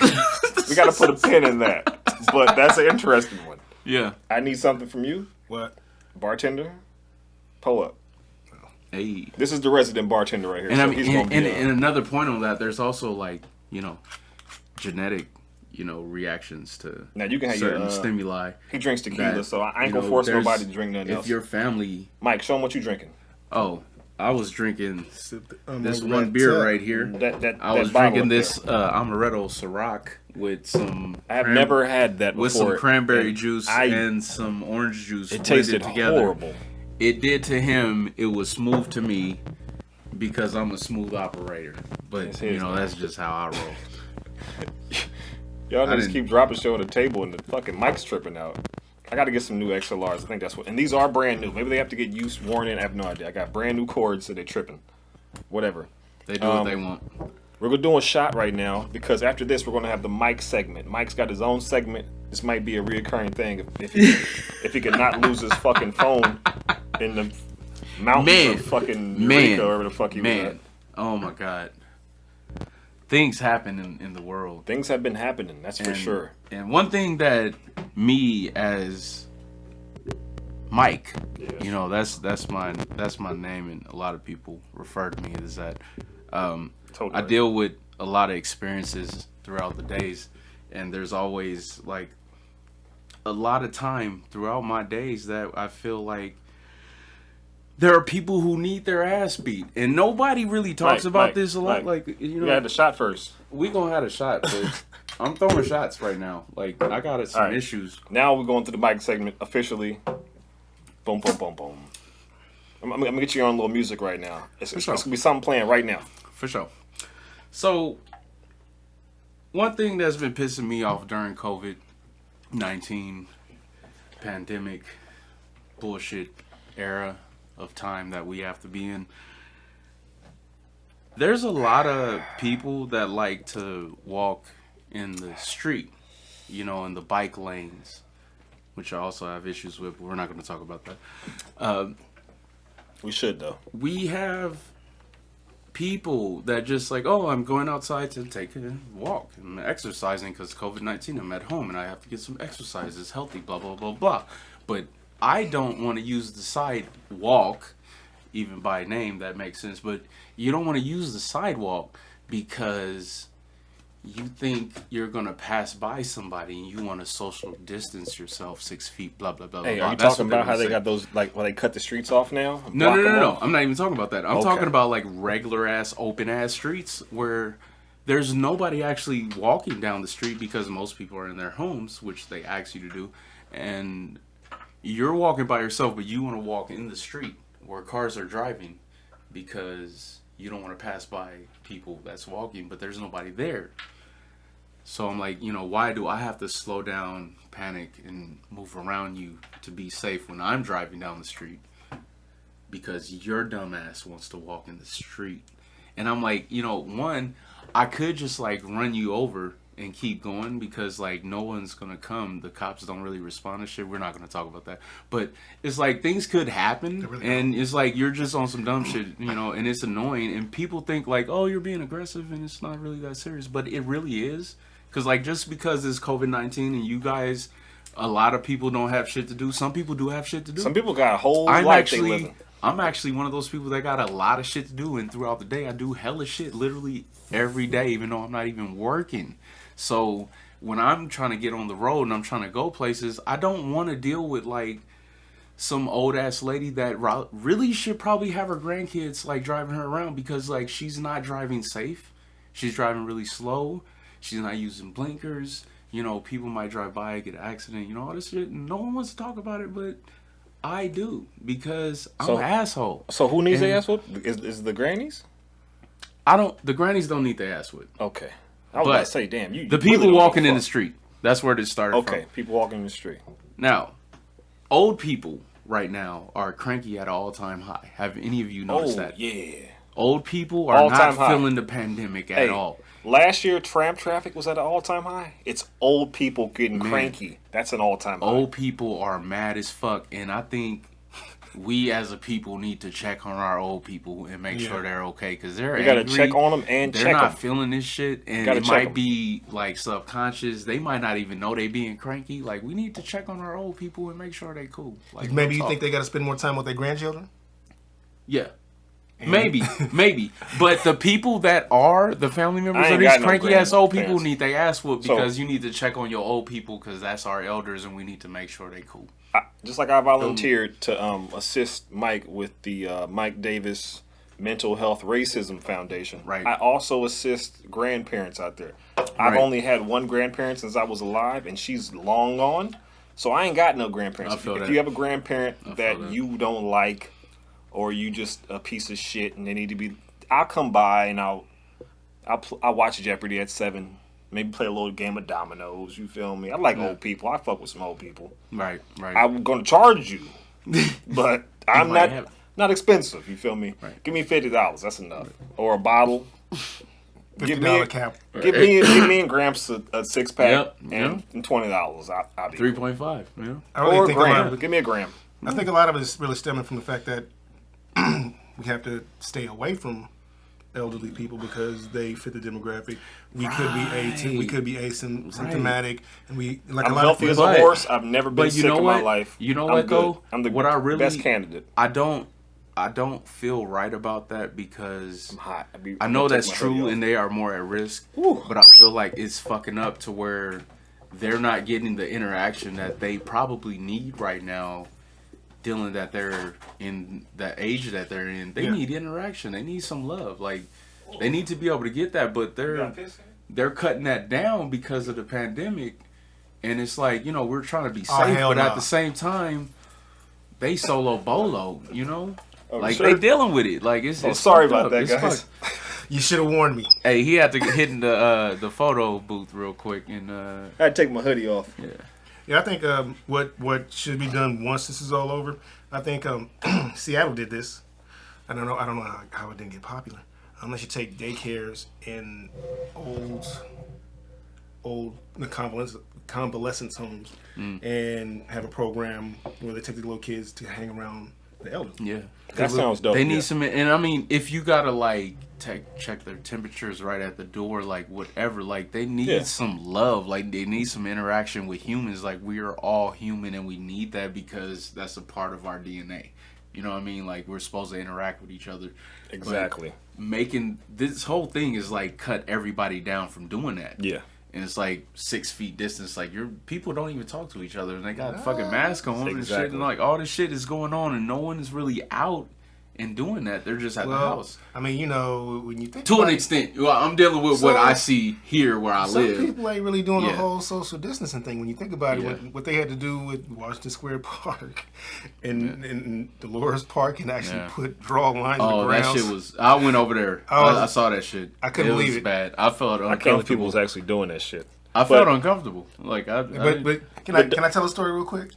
We got to put a pin in that. But that's an interesting one. Yeah. I need something from you, What? bartender. Pull up. Hey. This is the resident bartender right here. And so I mean, he's gonna be, and another point on that, there's also like, you know, genetic, you know, reactions to Now you can have certain your stimuli. He drinks tequila, that, so I ain't you gonna know, force there's- nobody to drink nothing If else. your family, Mike, show him what you drinking. oh, I was drinking Sip the, this red one beer tap. right here. That I was bottle drinking up this there. amaretto Ciroc with some. I have never had that before. with some cranberry and juice I- and some orange juice. It blended tasted together. horrible. It did to him. It was smooth to me because I'm a smooth operator. But It's you his, know, man. that's just how I roll. Y'all I niggas didn't- keep dropping shit on the table and the fucking mic's tripping out. I got to get some new XLRs. I think that's what. And these are brand new. Maybe they have to get used, worn in. I have no idea. I got brand new cords, so they're tripping. Whatever. They do what they want. We're gonna do a shot right now because after this we're gonna have the Mike segment. Mike's got his own segment. This might be a reoccurring thing if he could not lose his fucking phone in the mountains of fucking Eureka or wherever the fuck he was at. Oh my God. Things happen in the world. Things have been happening, that's for sure. And one thing that me as Mike, you know, that's my name, and a lot of people refer to me as that. Totally I right. deal with a lot of experiences throughout the days, and there's always like a lot of time throughout my days that I feel like there are people who need their ass beat, and nobody really talks about this a lot. Like, you You know, had the shot first. we gonna have a shot, but I'm throwing shots right now. Like, I got some All right. issues. Now we're going to the Mike segment officially. Boom, boom, boom, boom. I'm gonna get you on a little music right now. It's sure. gonna be something playing right now. For sure. So, one thing that's been pissing me off during COVID-19 pandemic bullshit era of time that we have to be in, there's a lot of people that like to walk in the street in the bike lanes, which I also have issues with, but we're not going to talk about that. We should, though. We have people that just like, oh, I'm going outside to take a walk. I'm exercising because COVID-19, I'm at home and I have to get some exercise. It's healthy, blah, blah, blah, blah. But I don't want to use the sidewalk, even by name, that makes sense. But you don't want to use the sidewalk because you think you're going to pass by somebody and you want to social distance yourself 6 feet, blah, blah, blah, Hey, blah. are you talking about how they got those, like, when they cut the streets off now? No. I'm not even talking about that. I'm Okay. talking about, like, regular-ass, open-ass streets where there's nobody actually walking down the street because most people are in their homes, which they ask you to do. And you're walking by yourself, but you want to walk in the street where cars are driving because you don't want to pass by people that's walking, but there's nobody there. So I'm like, why do I have to slow down, panic, and move around you to be safe when I'm driving down the street? Because your dumbass wants to walk in the street. And I'm like, one, I could just like run you over and keep going because like no one's going to come. The cops don't really respond to shit. We're not going to talk about that. But it's like things could happen and it's like you're just on some dumb shit, and it's annoying. And people think like, oh, you're being aggressive and it's not really that serious. But it really is. Because, like, just because it's COVID-19 and you guys, a lot of people don't have shit to do. Some people do have shit to do. Some people got a whole life they living. I'm actually one of those people that got a lot of shit to do. And throughout the day, I do hella shit literally every day, even though I'm not even working. So, when I'm trying to get on the road and I'm trying to go places, I don't want to deal with, like, some old-ass lady that really should probably have her grandkids, like, driving her around. Because, like, she's not driving safe. She's driving really slow. She's not using blinkers. People might drive by, get an accident, all this shit. No one wants to talk about it, but I do because I'm an asshole. So who needs their ass whooped? Is the grannies? The grannies don't need their ass whooped. Okay. I was about to say, damn, the people walking in the street. That's where this started from. Okay, people walking in the street. Now, old people right now are cranky at an all-time high. Have any of you noticed that? Yeah. Old people are not feeling the pandemic at all. Last year, tram traffic was at an all-time high. It's old people getting cranky. That's an all-time high. Old people are mad as fuck, and I think we as a people need to check on our old people and make sure they're okay, because they're angry. You gotta check on them and check them. They're not feeling this shit, and it might be like subconscious. They might not even know they being cranky. Like, we need to check on our old people and make sure they cool. Like, maybe you think they got to spend more time with their grandchildren? Yeah. Maybe. But the people that are the family members of these cranky ass old people need their ass whooped because you need to check on your old people because that's our elders and we need to make sure they cool. Just like I volunteered to assist Mike with the Mike Davis Mental Health Racism Foundation. Right. I also assist grandparents out there. I've only had one grandparent since I was alive and she's long gone. So I ain't got no grandparents. If you have a grandparent that you don't like, or you just a piece of shit and they need to be, I'll come by and I'll watch Jeopardy at 7. Maybe play a little game of dominoes. You feel me? I like old people. I fuck with some old people. Right. I'm gonna charge you, but I'm not expensive. You feel me? Right. Give me $50. That's enough. Or a bottle. Give me and Gramps a 6-pack and $20. I'll be 3.5. Yeah. Or a gram. Give me a gram. I think a lot of it is really stemming from the fact that we have to stay away from elderly people because they fit the demographic. We could be asymptomatic, and we like I'm a lot healthy as a horse. I've never been sick in my life. You know what though? I'm the best candidate. I don't feel right about that because I'm hot. I know that's true, and they are more at risk. But I feel like it's fucking up to where they're not getting the interaction that they probably need right now. Dealing that they're in that age that they're in, they need interaction. They need some love. Like they need to be able to get that, but they're cutting that down because of the pandemic. And it's like, we're trying to be safe, but at the same time, they solo bolo. They dealing with it. Like it's sorry about that, guys. You should have warned me. Hey, he had to hit in the photo booth real quick and I had to take my hoodie off. Yeah, I think what should be done once this is all over. I think Seattle did this. I don't know how it didn't get popular. Unless you take daycares in the convalescence homes and have a program where they take the little kids to hang around the elders. Yeah. That sounds dope. They need some, and I mean, if you gotta like check their temperatures right at the door, like whatever, like they need some love, like they need some interaction with humans. Like we are all human, and we need that because that's a part of our DNA. You know what I mean? Like we're supposed to interact with each other. Exactly. But making this whole thing is like cut everybody down from doing that. Yeah. And it's like 6 feet distance. Like people don't even talk to each other, and they got fucking masks on and shit. And like all this shit is going on, and no one is really out and doing that. They're just at the house. I mean, you know, when you think to an extent, well, I'm dealing with what I see here where I live. Some people ain't really doing the whole social distancing thing. When you think about it, what they had to do with Washington Square Park and Dolores Park and actually draw lines on the grounds. Oh, that shit was. I went over there. I saw that shit. I couldn't believe it. Was bad. I felt uncomfortable. I can't believe people was actually doing that shit. I felt uncomfortable. Like, but can I tell a story real quick?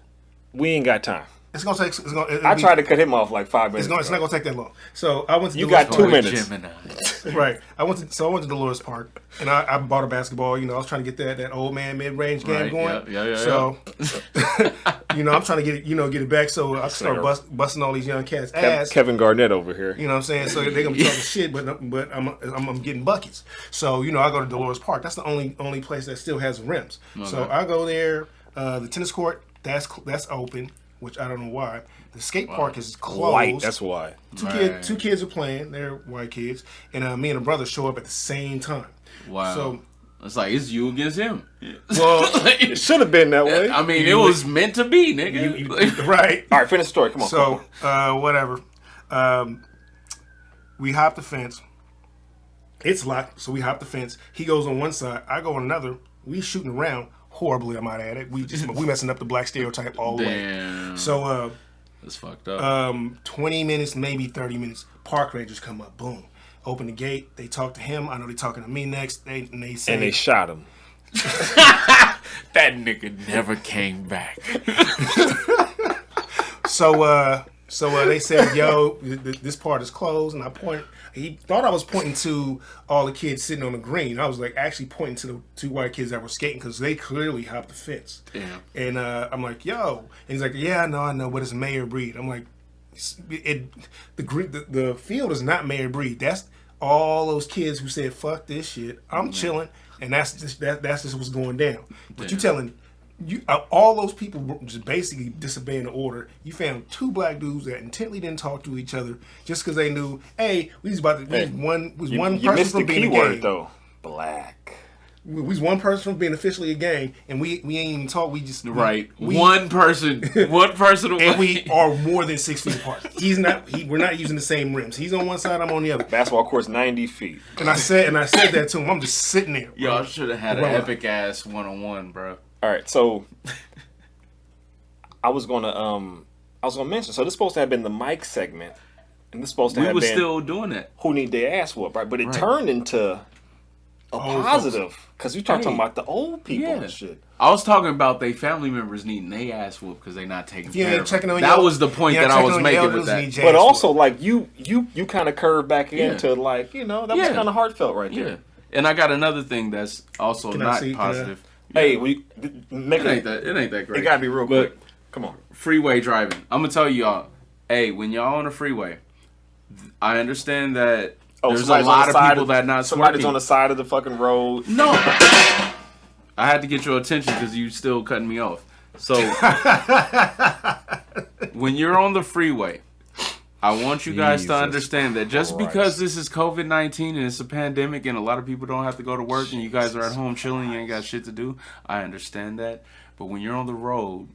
We ain't got time. It's gonna take. I tried to cut him off like 5 minutes. It's not gonna take that long. So I went to. You got 2 minutes. Geminis. Right. I went to Dolores Park and I bought a basketball. You know, I was trying to get that old man mid-range game going. Yeah. So, you know, I'm trying to get it back so I can start busting all these young cats' ass. Kevin Garnett over here. You know what I'm saying? So they're gonna be talking shit, but I'm getting buckets. So you know, I go to Dolores Park. That's the only place that still has rims. Okay. So I go there. The tennis court that's open. Which I don't know why. The skate park is closed. White, that's why. Two kids are playing. They're white kids. And me and a brother show up at the same time. Wow. So it's like, it's you against him. Well, it should have been that way. I mean, it was meant to be, nigga. Right. All right, finish the story. Come on. So, whatever. We hop the fence. It's locked, so we hop the fence. He goes on one side. I go on another. We shooting around. Horribly, I might add it. We messing up the black stereotype all the way. So that's fucked up. 20 minutes, maybe 30 minutes. Park rangers come up, boom, open the gate. They talk to him. I know they talking to me next. They say, and they shot him. That nigga never came back. So they said, "Yo, this part is closed," and I point. He thought I was pointing to all the kids sitting on the green. I was like actually pointing to the 2 white kids that were skating because they clearly hopped the fence. Yeah. And I'm like, "Yo," and he's like, "Yeah, I know, but it's Mayor Breed." I'm like, the field is not Mayor Breed. That's all those kids who said, "Fuck this shit. I'm chilling," and that's just what's going down. But you telling. All those people were just basically disobeying the order. You found 2 black dudes that intently didn't talk to each other just because they knew, hey, we was one person from being a gang. Though. Black. We was one person from being officially a gang, and we ain't even talk. We just one person, and we are more than 6 feet apart. We're not using the same rims. He's on one side, I'm on the other. Basketball court's 90 feet. And I said that to him. I'm just sitting there. Y'all should have had an epic ass 1-on-1, bro. All right, so I was gonna mention. So this is supposed to have been the mic segment, and this is supposed to have been still doing that. Who need their ass whooped, right? But it turned into a positive because we started talking about the old people and shit. I was talking about they family members needing their ass whooped because they not taking care of them. That was the point that I was making with that. But also, like you kind of curved back into like that was kind of heartfelt right there. Yeah, and I got another thing that's also not positive. Hey, it ain't that great. It gotta be real quick. Come on. Freeway driving. I'm gonna tell y'all. Hey, when y'all on the freeway, I understand that there's a lot of people that not somebody's on the side of the fucking road. No. I had to get your attention because you still cutting me off. So when you're on the freeway, I want you guys to understand that just because this is COVID-19 and it's a pandemic and a lot of people don't have to go to work and you guys are at home chilling, you ain't got shit to do, I understand that. But when you're on the road,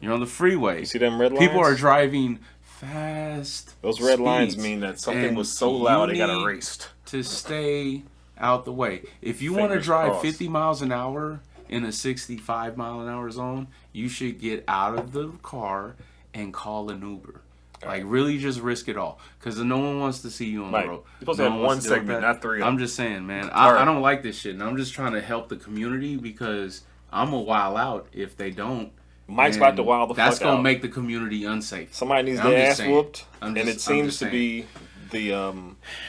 you're on the freeway, you see them red lines? People are driving fast. Those red lines mean that something was so loud it got erased. To stay out the way. If you want to drive 50 miles an hour in a 65 mile an hour zone, you should get out of the car and call an Uber. Like, really just risk it all. Because no one wants to see you on the road. You're supposed to have one segment, not 3. I'm just saying, man. I don't like this shit. And I'm just trying to help the community because I'm a wild out if they don't. Mike's about to wild the fuck out. That's going to make the community unsafe. Somebody needs their ass whooped. And it seems to be the...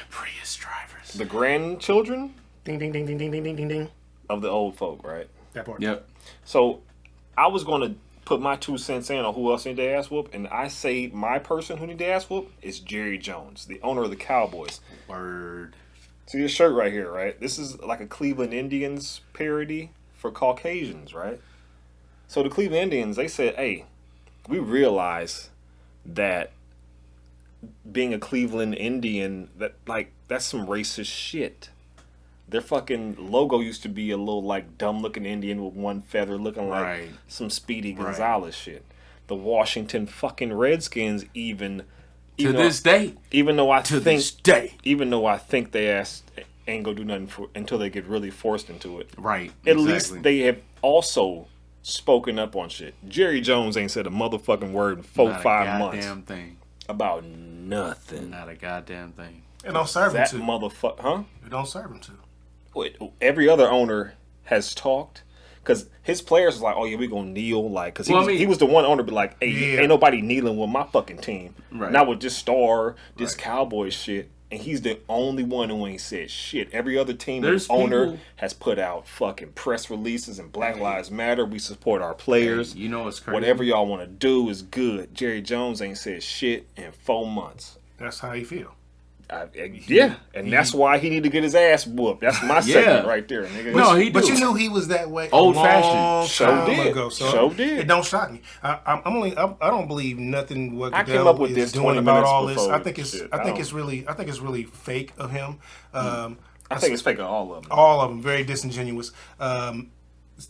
Prius drivers. The grandchildren? Ding, ding, ding, ding, ding, ding, ding, ding. of the old folk, right? That part. Yep. So I was going to put my 2 cents in on who else need their ass whoop, and I say my person who need their ass whoop is Jerry Jones, the owner of the Cowboys. Word. See this shirt right here, right? This is like a Cleveland Indians parody for Caucasians, right? So the Cleveland Indians, they said, hey, we realize that being a Cleveland Indian, that's some racist shit. Their fucking logo used to be a little like dumb looking Indian with one feather looking like some Speedy Gonzalez shit. The Washington fucking Redskins even To this day. Even though I think they ain't gonna do nothing until they get really forced into it. Right. At least they have also spoken up on shit. Jerry Jones ain't said a motherfucking word in 4-5 months. Goddamn thing. About nothing. Not a goddamn thing. It don't serve him That to. motherfucker, huh? It don't serve him to. Every other owner has talked. Because his players was like, oh yeah, we gonna kneel, like, because he was the one owner, but like, hey, ain't nobody kneeling with my fucking team, not with this star, this Cowboy shit, and he's the only one who ain't said shit. Every other team owner has put out fucking press releases and Black Lives Matter. We support our players. Hey, you know what's crazy? Whatever y'all want to do is good. Jerry Jones ain't said shit in 4 months. That's how you feel. And that's why he need to get his ass whooped. That's my segment right there, nigga. But you knew he was that way. Old fashioned. So did. It don't shock me. I don't believe nothing what I came up with is this doing 20 about minutes all this. before I think it's really fake of him. I think it's fake of all of them. All of them very disingenuous.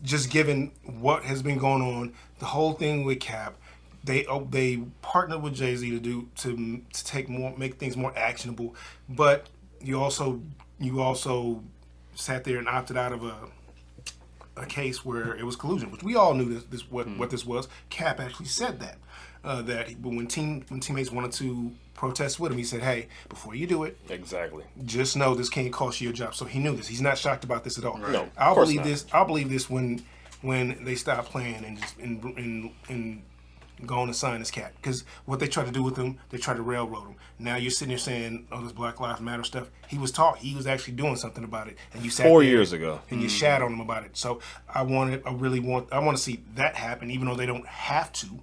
Just given what has been going on, the whole thing with Cap. They partnered with Jay-Z to make things more actionable, but you also sat there and opted out of a case where it was collusion, which we all knew what this was. Cap actually said that when teammates wanted to protest with him, he said, "Hey, before you do it, just know this can't cost you your job." So he knew this. He's not shocked about this at all. Right. No, I'll believe this when they stop playing and going to sign this cat, because what they try to do with him, they try to railroad him. Now you're sitting there saying, "Oh, this Black Lives Matter stuff." He was actually doing something about it, and you sat 4 there years ago, and you shat on him about it. So I want to see that happen, even though they don't have to.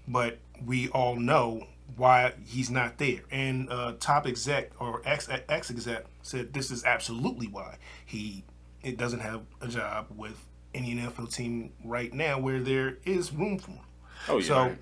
But we all know why he's not there. And top exec or ex exec said this is absolutely why it doesn't have a job with any NFL team right now where there is room for him. Oh yeah.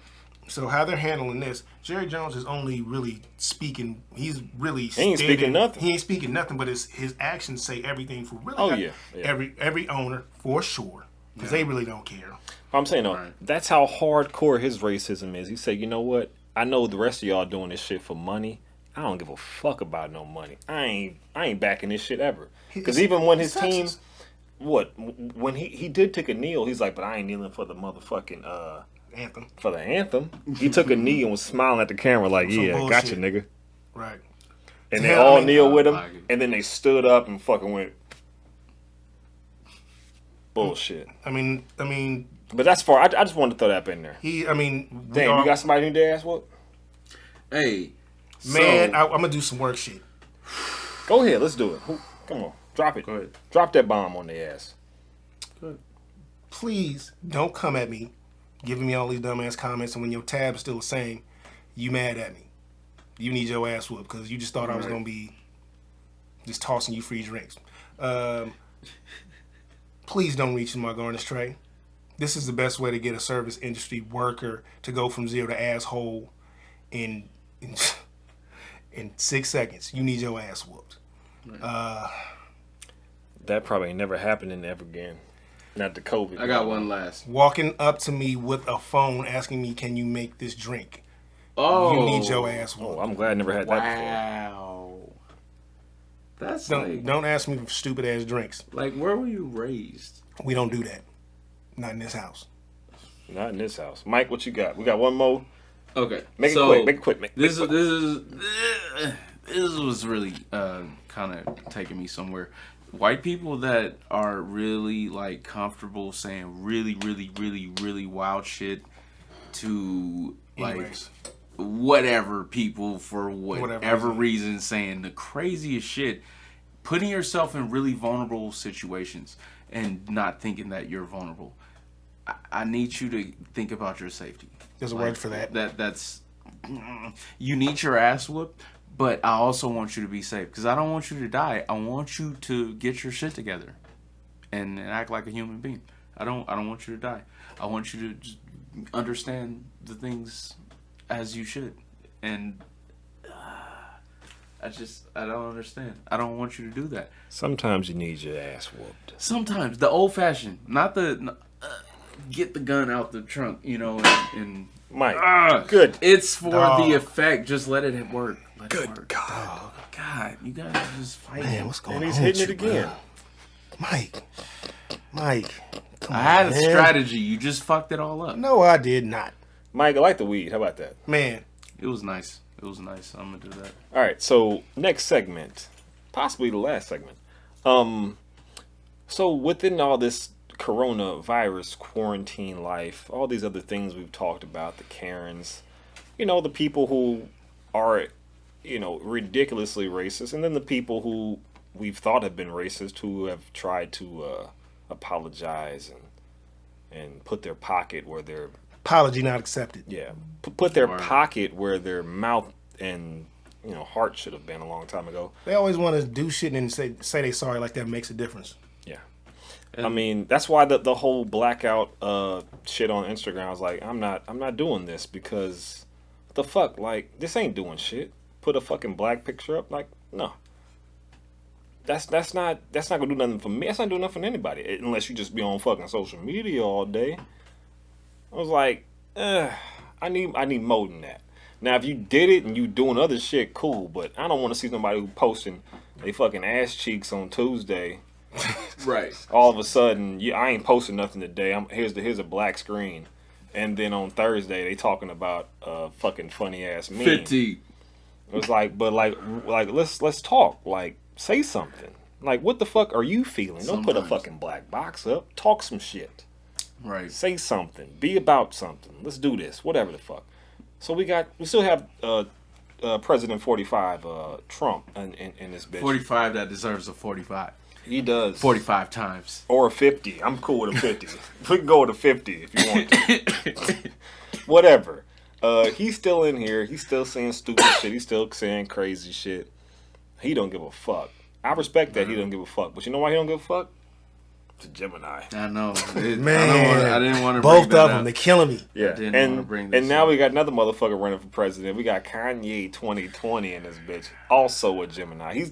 So how they're handling this, Jerry Jones is only really speaking. He's really he ain't speaking nothing. He ain't speaking nothing, but his actions say everything for really. Every owner for sure, because they really don't care. I'm saying that's how hardcore his racism is. He said, you know what? I know the rest of y'all doing this shit for money. I don't give a fuck about no money. I ain't backing this shit ever. Because even when his team, when he did take a kneel, he's like, but I ain't kneeling for the motherfucking anthem. For the anthem, he took a knee and was smiling at the camera like, "Yeah, gotcha, nigga." Right. And they all kneel with him, and then they stood up and fucking went bullshit. I mean, but that's far. I just wanted to throw that in there. Damn, you got somebody who need their ass whooped? Hey, man, I'm gonna do some work shit. Go ahead, let's do it. Come on, drop it. Go ahead. Drop that bomb on their ass. Good. Please don't come at me giving me all these dumbass comments, and when your tab's still the same, you mad at me. You need your ass whooped because you just thought I was gonna be just tossing you free drinks. Please don't reach in my garnish tray. This is the best way to get a service industry worker to go from zero to asshole in 6 seconds. You need your ass whooped. That probably ain't never happening ever again. Not the COVID. I got one last. Walking up to me with a phone asking me, "Can you make this drink?" Oh, you need your ass whooped. Oh, I'm glad I never had that before. Wow. That's don't ask me for stupid ass drinks. Like, where were you raised? We don't do that. Not in this house. Not in this house. Mike, what you got? We got one more. Okay, Make it quick. This was really kind of taking me somewhere. White people that are really like comfortable saying really, really, really, really wild shit to like whatever people for whatever reason saying the craziest shit. putting yourself in really vulnerable situations and not thinking that you're vulnerable. I need you to think about your safety. There's a word for that. That's you need your ass whooped, but I also want you to be safe because I don't want you to die. I want you to get your shit together and act like a human being. I don't want you to die. I want you to just understand the things as you should. And I don't understand. I don't want you to do that. Sometimes you need your ass whooped. Sometimes the old fashioned, not the get the gun out the trunk, and Mike, good. It's for the effect. Just let it work. Good work. God. God, you guys are just fighting. Man, what's going on? And he's hitting it again. Mike, come I on, had a man. strategy. You just fucked it all up. No, I did not. Mike, I like the weed. How about that? Man, It was nice. I'm gonna do that. All right, so next segment, possibly the last segment. So within all this coronavirus quarantine life, all these other things we've talked about, the Karens, the people who are, ridiculously racist, and then the people who we've thought have been racist who have tried to apologize and put their pocket where their apology not accepted. put their pocket where their mouth and heart should have been a long time ago. They always want to do shit and say they sorry like that makes a difference. Yeah. I mean, that's why the whole blackout shit on Instagram, I was like, I'm not doing this because what the fuck, like, this ain't doing shit. Put a fucking black picture up, like, no. That's not gonna do nothing for me. That's not doing nothing for anybody unless you just be on fucking social media all day. I was like, I need more than that. Now, if you did it and you doing other shit, cool. But I don't want to see somebody who posting they fucking ass cheeks on Tuesday. Right. All of a sudden, I ain't posting nothing today. Here's a black screen, and then on Thursday they talking about fucking funny ass meme. 50. It was like, but like let's talk. Like, say something. Like, what the fuck are you feeling? Don't put a fucking black box up. Talk some shit. Right. Say something. Be about something. Let's do this. Whatever the fuck. So we still have President 45, Trump, in this bitch. 45 that deserves a 45. He does. 45 times. Or a 50. I'm cool with a 50. We can go with a 50 if you want to. Whatever. He's still in here. He's still saying stupid shit. He's still saying crazy shit. He don't give a fuck. I respect that he don't give a fuck. But you know why he don't give a fuck? It's a Gemini. I know. Man, I didn't want to both bring that of them, up. they're killing me. Yeah, I didn't want to bring this and now up. we got another motherfucker running for president. We got Kanye 2020 in this bitch, also a Gemini.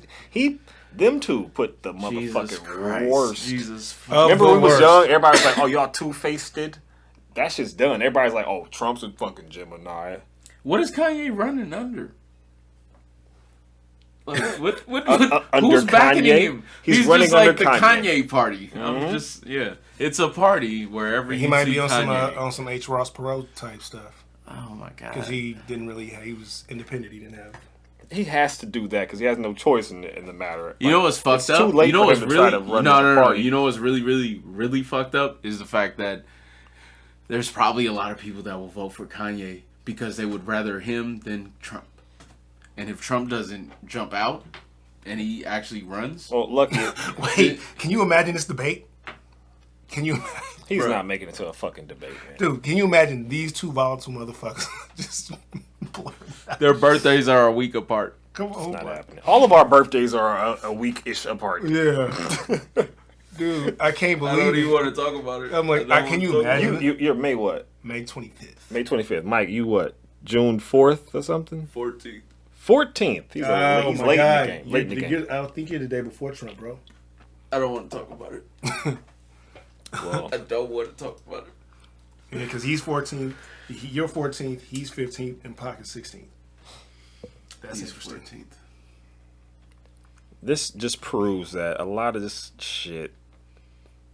Them two put the Jesus motherfucking Christ. worst. Jesus. Remember the when we was worst. young? Everybody was like, "Oh, y'all two-faced." That shit's done. Everybody's like, "Oh, Trump's a fucking Gemini." What is Kanye running under? Like, what Under who's backing Kanye? him? He's running just like under the Kanye. Kanye party. I'm just it's a party wherever He you might see be on Kanye. some H. Ross Perot type stuff Oh my god. because he was independent. He didn't have. He has to do that because he has no choice in the matter. You know what's fucked it's up? too late You know for what's him to really try to run no. the party. You know what's really, really, really fucked up is the fact that there's probably a lot of people that will vote for Kanye because they would rather him than Trump. And if Trump doesn't jump out and he actually runs, Well, lucky Wait, can you imagine this debate? Can you, he's Bro. not making it to a fucking debate, man. dude? Can you imagine these two volatile motherfuckers just? their birthdays are a week apart. Come on, Not man. happening. All of our birthdays are a week-ish apart. Yeah, dude, I can't I don't believe even it. want to talk about it. I'm like, I don't can you wanna talk imagine? You're May what? May 25th. May 25th. Mike, you what? June 4th or something? 14. 14th. He's Oh he's my late God. in the game. Late in the game. I think you're the day before Trump, bro. I don't want to talk about it. Well, I don't want to talk about it. Yeah, because he's 14th. You're 14th. He's 15th, and Pac is 16th. That's He's interesting. 14th. this just proves that a lot of this shit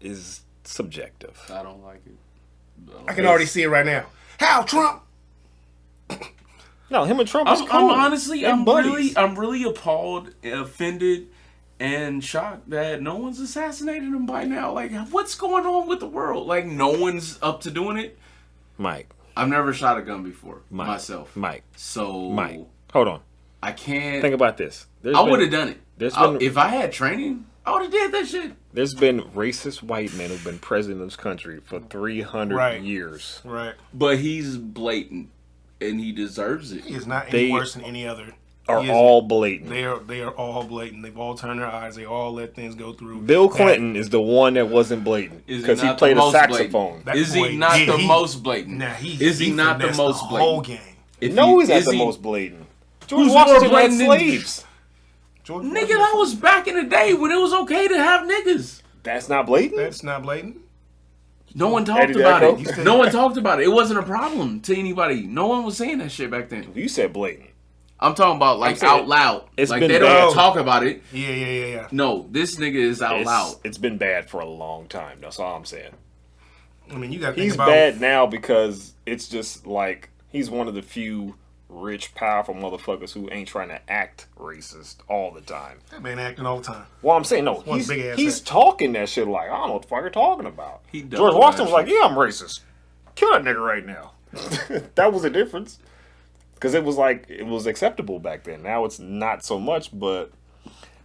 is subjective. I don't like it. I can already see it right now. How Trump? No, him and Trump is I'm cool. honestly, They're buddies. I'm really appalled, offended, and shocked that no one's assassinated him by now. Like, what's going on with the world? Like, no one's up to doing it. Mike, I've never shot a gun before Mike, myself. Mike, So Mike. Hold on. I can't. Think about this. I would have done it. If I had training, I would have did that shit. There's been racist white men who've been president of this country for 300 years. Right. But he's blatant, and he deserves it. He is not any worse than any other. Are all blatant. They are all blatant. They've all turned their eyes. They all let things go through. Bill Clinton is the one that wasn't blatant because he played a saxophone. Is he not the most blatant? Nah, is he not the most blatant? Whole game. He's not the most blatant. George Washington had slaves. Nigga, that was back in the day when it was okay to have niggas. That's not blatant? That's not blatant. No one talked about it. No one talked about it. It wasn't a problem to anybody. No one was saying that shit back then. You said blatant. I'm talking about like out loud. It's like been they don't talk about it. Yeah. No, this nigga is out loud. It's been bad for a long time. That's all I'm saying. I mean, you got to think about... He's bad now because it's just like he's one of the few rich, powerful motherfuckers who ain't trying to act racist all the time. That man acting all the time. Well, I'm saying, no, he's talking that shit like, I don't know what the fuck you're talking about. George Washington was like, yeah, I'm racist. Kill that nigga right now. That was the difference. Because it was acceptable back then. Now it's not so much, but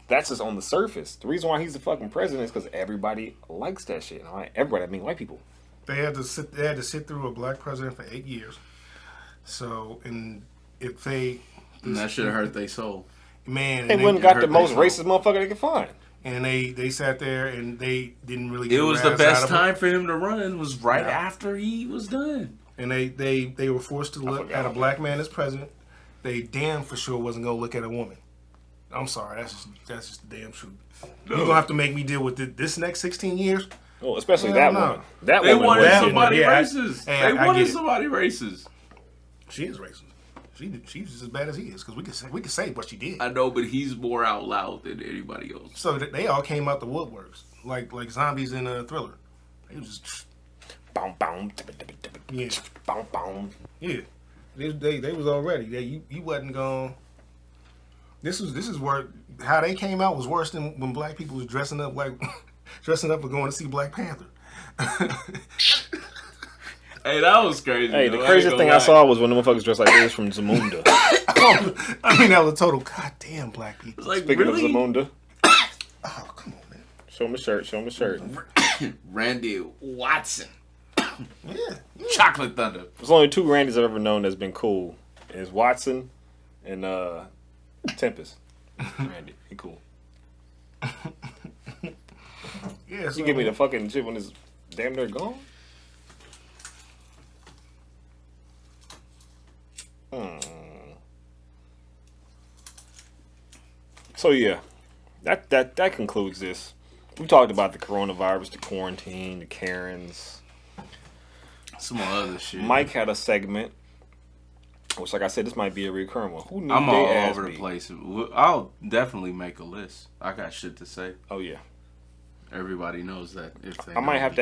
that's just on the surface. The reason why he's the fucking president is because everybody likes that shit. Everybody, I mean white people. They had to sit through a black president for 8 years. So, and if they... And that should have hurt their soul. Man. They wouldn't got the most racist motherfucker they could find. And they sat there and they didn't really get it was the best time for him to run was right after he was done. And they were forced to look at a black man as president. They damn for sure wasn't going to look at a woman. I'm sorry. That's just the damn truth. No. You're going to have to make me deal with this next 16 years? Well, especially that woman. They wanted somebody racist. They wanted somebody racist. She is racist. She's as bad as he is because we can say what she did. I know, but he's more out loud than anybody else. So they all came out the woodworks like zombies in a Thriller. They was just boom boom yeah boom boom yeah. They was already. You wasn't gone. This is where how they came out was worse than when black people was dressing up and going to see Black Panther. Hey, that was crazy. Hey, the craziest thing I saw was when the motherfuckers dressed like this from Zamunda. I mean, that was a total goddamn black people. Like, speaking really? of Zamunda. Oh, come on, man. Show him the shirt. Randy Watson. Yeah. Chocolate Thunder. There's only two Randys I've ever known that's been cool. It's Watson and Tempest. Randy, he cool. Yeah, you give me the fucking shit when it's damn near gone. So yeah, that concludes this. We talked about the coronavirus, the quarantine, the Karens, some more other shit. Mike had a segment, which, like I said, this might be a recurring one. Who knew I'm all over the place. I'll definitely make a list. I got shit to say. Oh yeah. Everybody knows that. If they I might have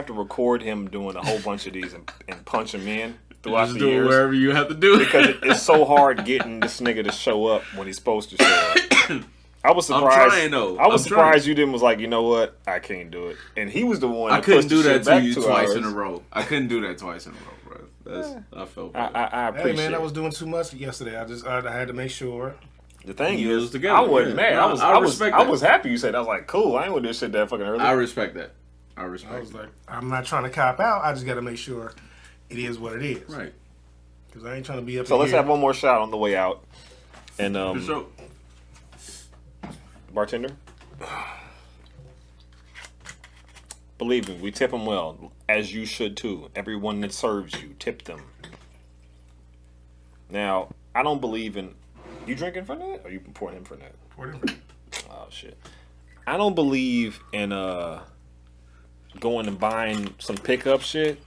to record him doing a whole bunch of these and punch him in throughout just the do years. It wherever you have to do it. Because it's so hard getting this nigga to show up when he's supposed to show up. I was surprised. I'm trying, though. I was surprised you didn't was like, you know what? I can't do it. And he was the one. I couldn't do that to you twice hours. in a row. I couldn't do that twice in a row, bro. I felt bad. I appreciate. Hey man, I was doing too much yesterday. I had to make sure. The thing is, I wasn't mad. I was happy you said that. I was like, cool. I ain't gonna do this shit that fucking early. I respect that. I was like, I'm not trying to cop out. I just got to make sure it is what it is. Right. Because I ain't trying to be up. So let's have one more shot on the way out. And bartender, believe me, we tip them well, as you should too. Everyone that serves you, tip them. Now, I don't believe in. You drinking for that? Or you pouring him for that? Pouring him. Oh shit! I don't believe in going and buying some pickup shit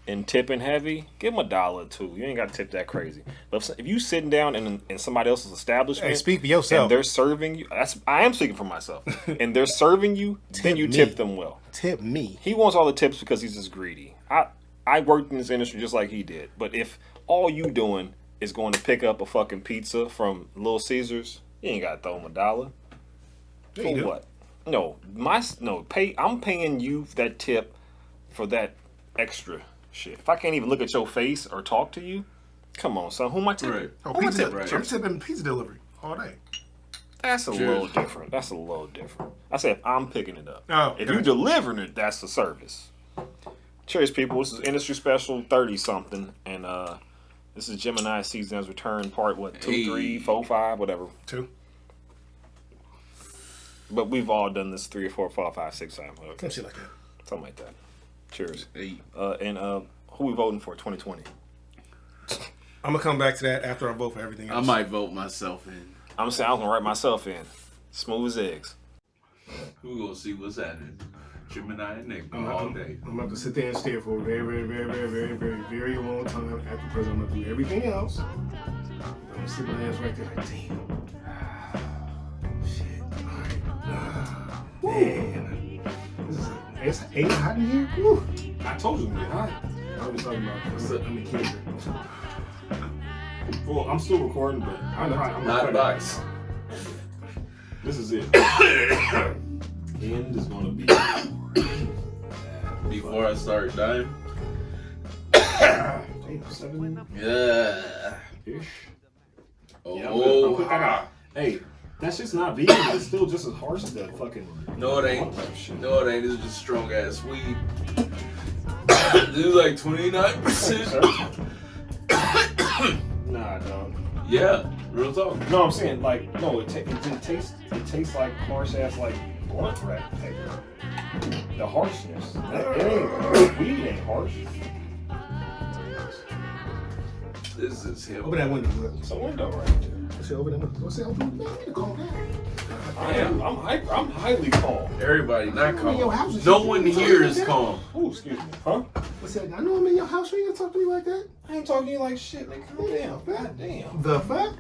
and tipping heavy. Give them $1 or $2. You ain't got to tip that crazy. But if you sitting down in somebody else's establishment, hey, speak for yourself. And they're serving you. I am speaking for myself. And they're serving you, then you tip them well. Tip me. He wants all the tips because he's just greedy. I worked in this industry just like he did. But if all you doing is going to pick up a fucking pizza from Little Caesars, you ain't got to throw him $1. For what? No, I'm paying you that tip for that extra shit. If I can't even look at your face or talk to you, come on, son. Who am I tipping? Right. I'm tipping pizza delivery all day. That's a Cheers. little different. That's a little different. I said if I'm picking it up. Oh, if gotcha. you delivering it, that's the service. Cheers, people. This is industry special 30-something, and this is Gemini Season Has Returned, part 2, 3, 4, 5, whatever. 2. But we've all done this 3 or 4, 5, 5, 6 times. Some shit like that. Something like that. Cheers. Hey. And who we voting for 2020? I'm gonna come back to that after I vote for everything else. I might vote myself in. I'm saying I was gonna write myself in. Smooth as eggs. We're gonna see what's happening. Gemini and Nick all day. I'm about to sit there and stare for a very, very, very, very, very, very, very long time after present. I'm gonna do everything else. I'm gonna sit my ass right there like, damn. Shit. All right. Man. It's ain't hot in here. Woo. I told you to get hot. I was talking about I'm a kid. Well, I'm still recording, but I'm Not not biased. this is it. End is gonna be. Before I start dying. Damn, 7 Yeah. Ish. Oh. Hey, that shit's not vegan, but it's still just as harsh as that fucking. No, it ain't. No, it ain't. It's just strong ass weed. This is like 29%. Nah, dog. Yeah, real talk. No, I'm saying like no. It tastes like harsh ass like blunt wrap paper. The harshness. It ain't weed ain't harsh. This is him. Open that window. Look. It's a window right there. Say open that window. Say open the window. Calm down. I am. I'm hyper. I'm highly calm. Everybody not Yo, calm. how's it- No one here is calm. Oh, excuse me. Huh? What's that? I know I'm in your house. You ain't gonna talk to me like that. I ain't talking to you like shit, nigga. Calm down. God damn. The fuck?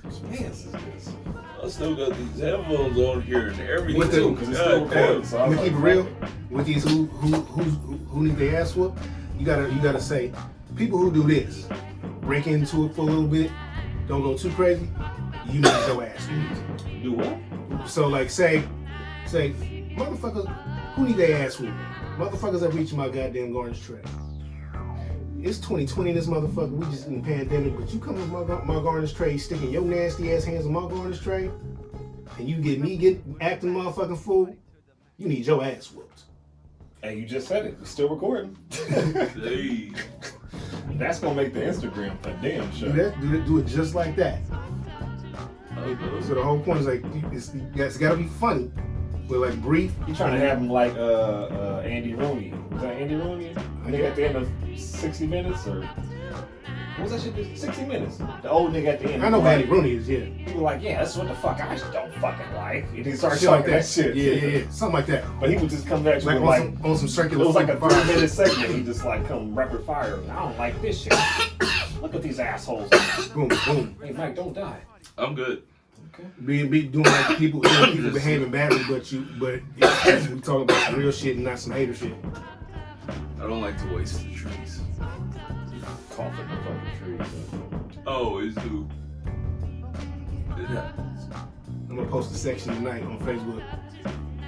Whose pants is this? I still got these headphones on here and everything. With the- too. Because it's still God recording. damn. So I'm I'm gonna keep it real with these who need their ass whooped. You gotta say people who do this, break into it for a little bit, don't go too crazy. You need your ass whooped. Do what? So like say, motherfuckers who need their ass whooped. Motherfuckers that reach my goddamn garnish tray. It's 2020 in this motherfucker. We just in the pandemic, but you come with my garnish tray, sticking your nasty ass hands on my garnish tray, and you get me acting motherfucking fool. You need your ass whooped. Hey, you just said it. We're still recording. Hey. That's gonna make the Instagram a damn show. Do it just like that. So the whole point is like it's gotta be funny, but like brief. You trying to have him like Andy Rooney? Was that Andy Rooney? Nigga at the end of 60 Minutes or what was that shit? 60 Minutes. The old nigga at the end. I know like, Andy Rooney is, yeah. He was like, yeah, that's what the fuck I just don't fucking like. And he started Shit talking like that that. shit. Yeah. Something like that. But he would just come at you Like with like on some circular. it was like a fire. 3-minute segment. He just like come rapid fire. I don't like this shit. Look at these assholes. Boom, boom. Hey Mike, don't die. I'm good. Okay. Be doing like people behaving badly, but we talking about some real shit and not some hater shit. I don't like to waste the trees. Cough in the fucking tree. I always do. It happens. I'm gonna post a section tonight on Facebook.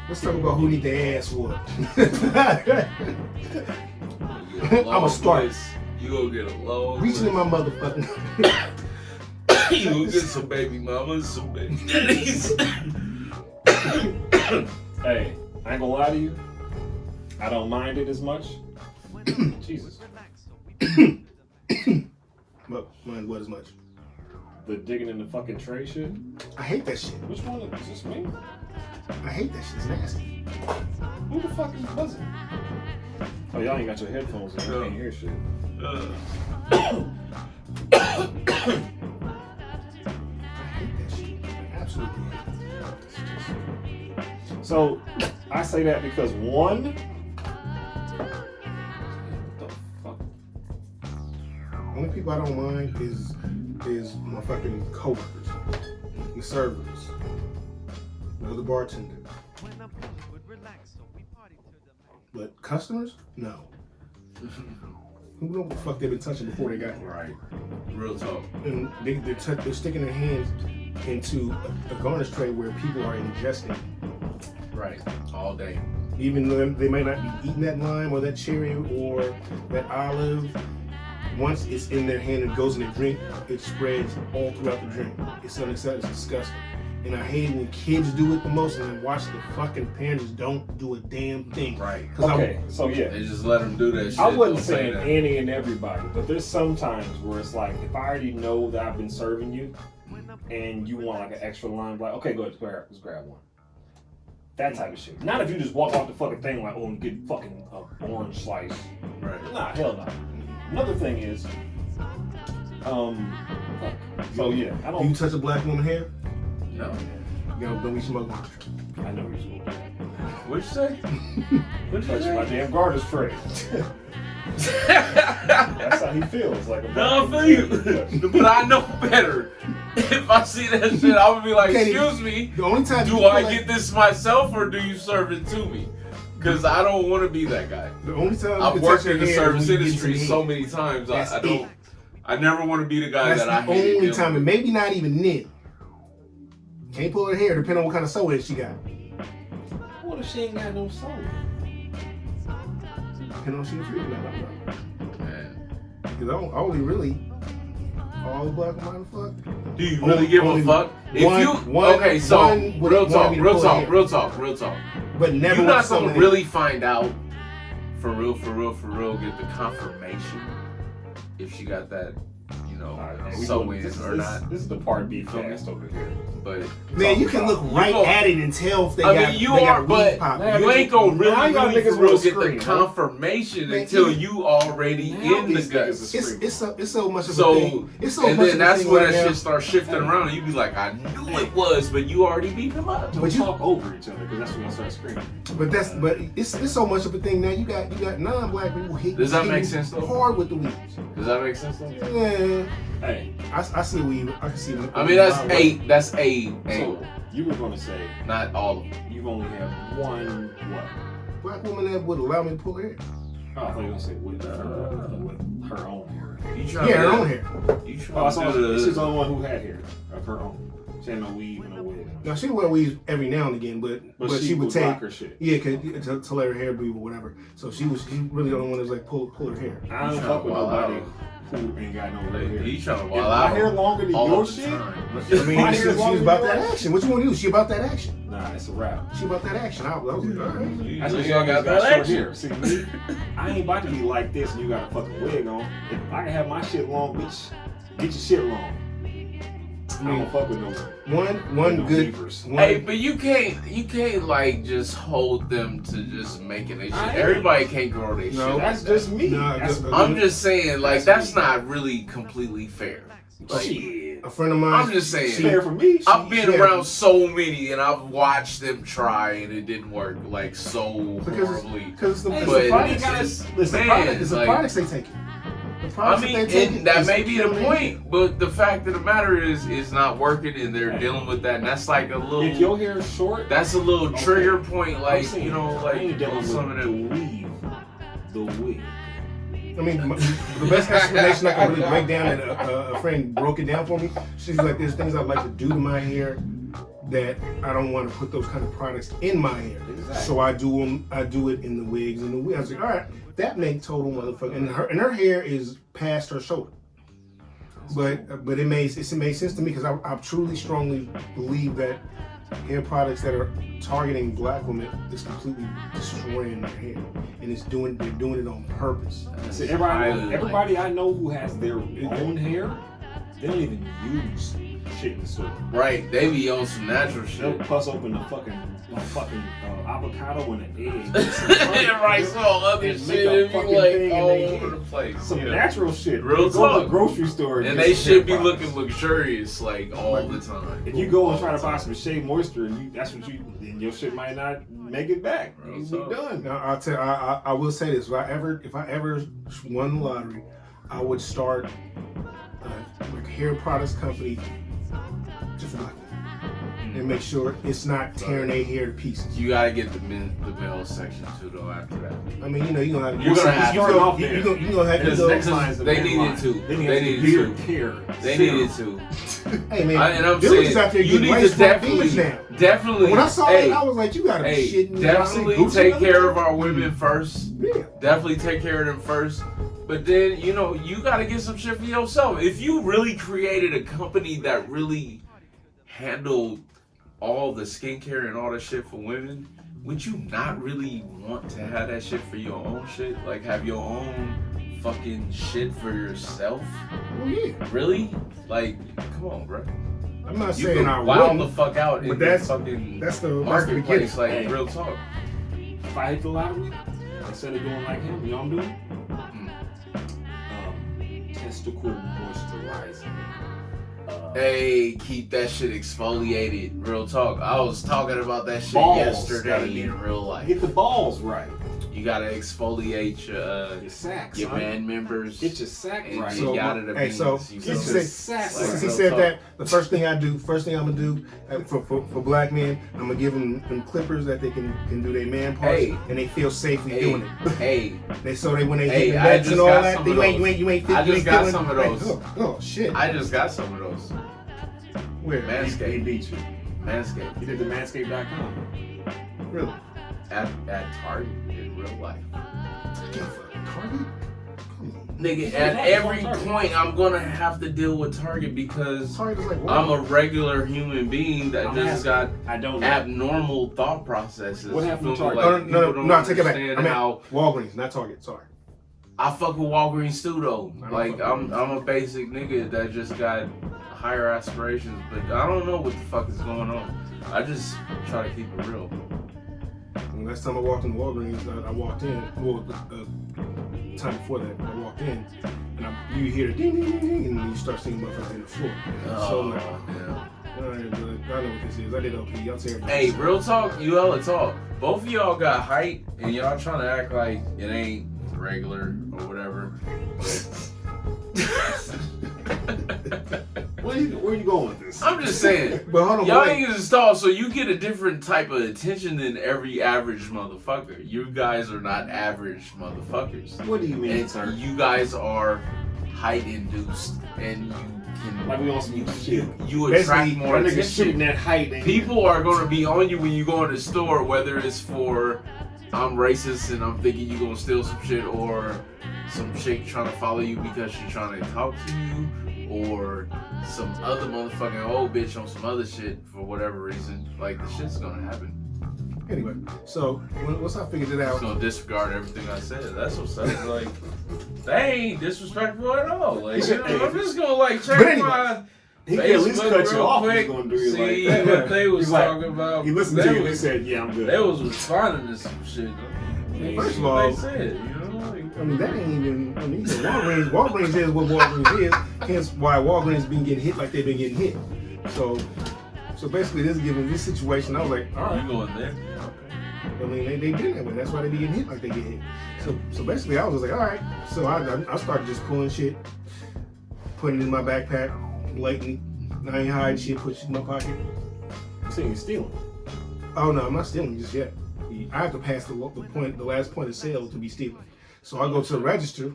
Let's talk about who need their ass whooped. I'ma start. You gonna get a long Reaching in my motherfucking. You gonna get some baby mamas, some baby daddies. Hey, I ain't gonna lie to you. I don't mind it as much. Jesus. But mind what as much? The digging in the fucking tray shit. I hate that shit. Which one is this me? I hate that shit. It's nasty. Who the fuck is buzzing? Oh, y'all ain't got your headphones in. You can't hear shit. I hate that shit. I absolutely hate it. So, I say that because one. What the fuck? Only people I don't mind is my fucking coworkers, the servers, or the bartender. But customers, no. Who know what the fuck they've been touching before they got here? Right. Real talk. And they're sticking their hands into a garnish tray where people are ingesting. Right. All day. Even though they might not be eating that lime or that cherry or that olive, once it's in their hand and goes in their drink, it spreads all throughout the drink. It's unacceptable. It's disgusting. and I hate when kids do it the most, and I watch the fucking parents don't do a damn thing. Right. Okay, so yeah. They just let them do that shit. I wasn't Don't say saying that. any and everybody, but there's some times where it's like, if I already know that I've been serving you, and you want like an extra line, like, okay, go ahead, let's grab one. That type of shit. Not if you just walk off the fucking thing like, oh, and get fucking orange slice. Right. Nah, hell no. Another thing is, so yeah, I Do you don't. touch a black woman hair? No. Yo, don't be smoking. I know you're supposed to. What'd you say? What'd you Touch my say? damn garter's tray. That's how he feels. Like a No, I feel you. But I know better. If I see that shit, I'm gonna be like, Okay, excuse me, The only time do you I feel get this myself or do you serve it to me? Because I don't want to be that guy. The only time I've you can worked touch in the her hair service is when you get industry to the so head. many times. That's I don't. it. I never want to be the guy That's that I the hate. only time, and maybe not even then. Can't pull her hair, depending on what kind of sew she got. What if she ain't got no soul? Depending on she free or not, I don't know. Man. Because I only really all black women fuck. Do you really give a Only fuck? If one- you one- okay, so one would real want talk, me to real pull talk, hair. real talk, real talk. But never You're want not someone gonna really find out for real, get the confirmation if she got that, you know, sewing or not. This is the part B fast over here. But Man, you can look right go- at it and tell if they I got. mean, you they got are, a but weave pop. Man, you ain't gonna now really, y'all really niggas for real with a get screen, the huh? confirmation Man, until you- you already Now in the these niggas guts. is It's so much of a So, thing. It's so and much then of a that's thing where right that now. shit starts shifting around, and you be like, I knew it was, but you already beat him up. Don't But you- talk over each other because that's when I start screaming. But it's so much of a thing now. You got non-black people hit. Does that hitting make sense, though? Hard with the weaves. Does that make sense though? Yeah, Hey, I see weave. I can see. I mean, that's eight. That's eight. so you were gonna say Not all of them. you've only had one what? Black woman that would allow me to pull her hair. Oh, I thought you were gonna say with her own hair. You trying Yeah, to her own hair. You Oh, I trying saw to she's do the only one who had hair of her own. She had no weave and no wig. Now she wear weaves every now and again, but she would take rock her shit. yeah, to let her hair breathe or whatever. So she really the only one that was like pull her hair. I don't tryna fuck with wild nobody out. who ain't got no the, real hair. you trying to If wild my out hair longer than all your the shit, time. I mean, My she hair was longer about than that yours? action. What you want to do? She about that action. nah, it's a wrap. She about that action. I was like, all right. You That's really what y'all got got that short action. hair. See me, I ain't about to be like this and you got a fucking wig on. If I can have my shit long, bitch, get your shit long. I don't fuck with no One no good. weavers. Hey, but you can't like just hold them to just making their shit. I ain't. Everybody can't grow their No. shit. That's like just me. Nah, That's I'm just saying, like That's that's me. not really completely fair. Like, shit. A friend of mine. I'm just saying. Fair for me. I've been Yeah. around so many, and I've watched them try, and it didn't work like so horribly. Because it's Hey, the But products. it's just, It's the man, product. It's the like, products they take it. The I products mean, that they take and it that is may be the killing it. point, but the fact of the matter is, it's not working, and they're dealing with that, and that's like a little. If your hair is short, That's a little Okay. trigger point, I'm like saying, you know, I like ain't dealing on with some of the them. weave, the wig. I mean, the best explanation I can really break down, and a friend broke it down for me. She's like, "There's things I'd like to do to my hair that I don't want to put those kind of products in my hair. Exactly. So I do them. I do it in the wigs and the wigs." I was like, "All right, that makes total motherfucker." And her hair is past her shoulder. But it made sense to me because I truly strongly believe that hair products that are targeting black women is completely destroying their hair, and they're doing it on purpose. See, everybody I know who has their own hair, they don't even use shit in the store. Right, they be on some natural They'll shit. bust open a fucking avocado and an egg. Right, so other And shit make a it be fucking like thing and all they- over the place. Some Yeah. natural shit. Real You go to talk. the grocery store And get they some should be hair products. looking luxurious like all the time. If you go and try to buy some Shea Moisture, and that's what you, then your shit might not make it back. Real You be talk. done. Now I will say this: if I ever won the lottery, I would start like a hair products company just for black women, and make sure it's not tearing their hair to pieces. You gotta get the male section too though after that. I mean, you're gonna have You're gonna have to. you're gonna have to Because go. next is- they needed to. Then he They has needed beard to. care. They needed to. Hey man, And I'm dudes saying out there you getting need raised to from definitely, bees now. definitely. When I saw hey, that, I was like, you gotta be hey, shitting me. definitely Gucci take the care other of day? our women first. Yeah. Definitely take care of them first. But then, you know, you gotta get some shit for yourself. If you really created a company that really handled all the skincare and all that shit for women, would you not really want to have that shit for your own shit? Like have your own fucking shit for yourself? Oh yeah. Really? Like, come on, bro. I'm not You saying can I wild the wouldn't, fuck out in but the that's fucking the marketplace. beginning. Like Hey. real talk. If I hit the lottery, instead of doing like him, you know what I'm doing? Testicle moisturizer. Hey, keep that shit exfoliated. Real talk. I was talking about that shit Balls gotta yesterday be- in real life. Get the balls right. You gotta exfoliate Your sack, your son. band members. Get your sack and right. your yada the hey, so beans, you Get feel your me? sack Since right. he real said talk. that, the first thing I'm gonna do for black men, I'm gonna give them clippers that they can do their man parts, Hey. and they feel safely doing it. Hey, When they Hey, hit the I nuts just and all got that, some you of ain't those. I just got feeling, some of like, those. oh shit. I just got some of those. Where? He Manscaped. beat you. Manscaped. He did the manscaped.com. Really? At Target in real life. Target? Nigga, at every point I'm gonna have to deal with Target because Target is like I'm a Walmart. regular human being that I'm just got I don't know. abnormal thought processes. What happened You to feel me? Target? Like, No, people don't no, take it back. understand I meant how Walgreens, not Target. Sorry. I fuck with Walgreens too though. I don't Like fuck with I'm a basic nigga that just got higher aspirations, but I don't know what the fuck is going on. I just try to keep it real. And last time I walked into Walgreens, I walked in. Well, time before that, I walked in, and you hear the ding, ding, ding, ding, and then you start seeing motherfuckers on the floor. So I'm like, yeah. all right, bud, I know what this is. I did LP. Y'all tear everything. Hey, real talk, you hella talk. Both of y'all got height, and y'all trying to act like it ain't regular or whatever. Where you going with this? I'm just saying. But hold on, Y'all wait. niggas is tall, so you get a different type of attention than every average motherfucker. You guys are not average motherfuckers. What do you mean, And sir? you guys are height induced, and you can Like we on some shit. you attract Basically, more That nigga shooting attention. that height. Ain't People are gonna be on you when you go in the store, whether it's for I'm racist and I'm thinking you gonna steal some shit, or some chick trying to follow you because she's trying to talk to you, or some other motherfucking old bitch on some other shit for whatever reason. Like the shit's gonna happen. Anyway, so once I figured it I'm out, just gonna disregard everything I said. That's what's up. Like they ain't disrespectful at all. Like you know, I'm just gonna like check But anyway, my he can at least Facebook cut you real off. He's quick, gonna do you see like that. what they was He's like- talking about. He listened They to you and he was- said, "Yeah, I'm good." They was responding to some shit. First of What all, they said, you know, like, I mean, that ain't even. I mean, Walgreens is what Walgreens is. Hence why Walgreens been getting hit like they've been getting hit. So basically, this situation, I was like, all right. you going there? I mean, they been that way. That's why they be getting hit like they get hit. So basically, I was just like, all right. So I started just pulling shit, putting it in my backpack, blatantly. I ain't hiding shit, put shit in my pocket. You saying you're stealing? Oh no, I'm not stealing just yet. I have to pass the last point of sale to be stealing. So I go to the register.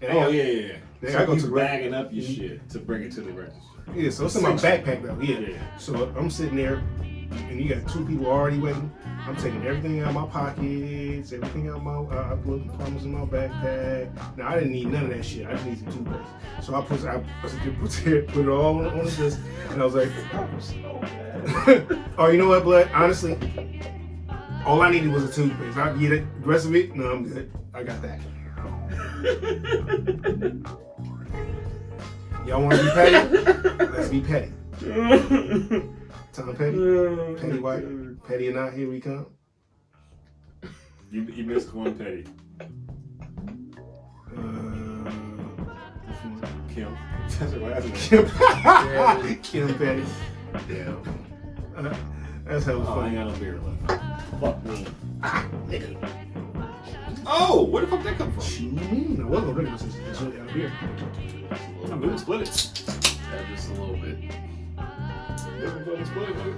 And Oh yeah. Then So I go he's to bagging up your shit to bring it to the register. Yeah, so it's in my backpack though. Yeah. Yeah. So I'm sitting there, and you got two people already waiting. I'm taking everything out of my pockets, everything out of my little compartments in my backpack. Now I didn't need none of that shit. I just needed some toothpaste. So I put it all on the disc, and I was like, oh, you know what, blood? Honestly, all I needed was a toothpaste. I get it. The rest of it, no, I'm good. I got that. Y'all want to be petty? Let's be petty. Tom Petty? Petty White? Petty or not, here we come. You missed one petty. Which one? Kim. That's her last name. Kim Petty. Yeah. That's hella Oh, I ain't funny. got no beer left. Fuck me. Nigga. Oh, where the fuck that come from? What you mean? I wasn't gonna drink this. It's really out of beer. I mean, we split it. Yeah, just a little bit. Different fucking split it, nigga.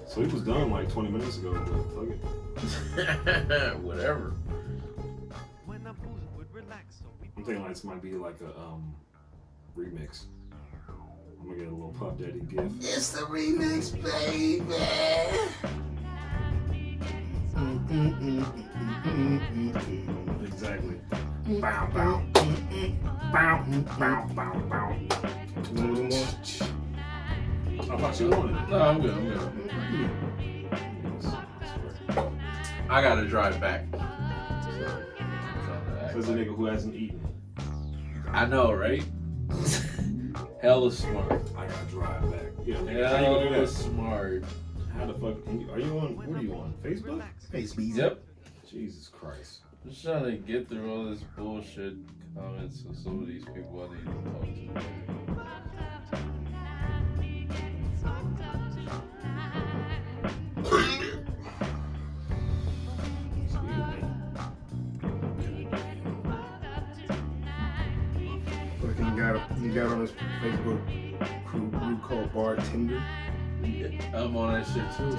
So he was done like 20 minutes ago, but fuck it. Whatever. I'm thinking like this might be like a remix. I'm gonna get a little Puff Daddy gift. It's the remix, baby. Exactly. Bow, bow. Bow, bow, bow, bow. You want one more? I thought you wanted it. No, I'm good. I gotta drive back. There's a nigga who hasn't eaten. I know, right? Hella smart. I gotta drive back. Yeah, how you gonna do Hella that? smart. How the fuck? Are you on? What are you on? Facebook? Facebook. Yep. Jesus Christ. I'm just trying to get through all this bullshit comments of some of these people I need to talk to. He got on his Facebook group called Bartender. I'm on that shit too.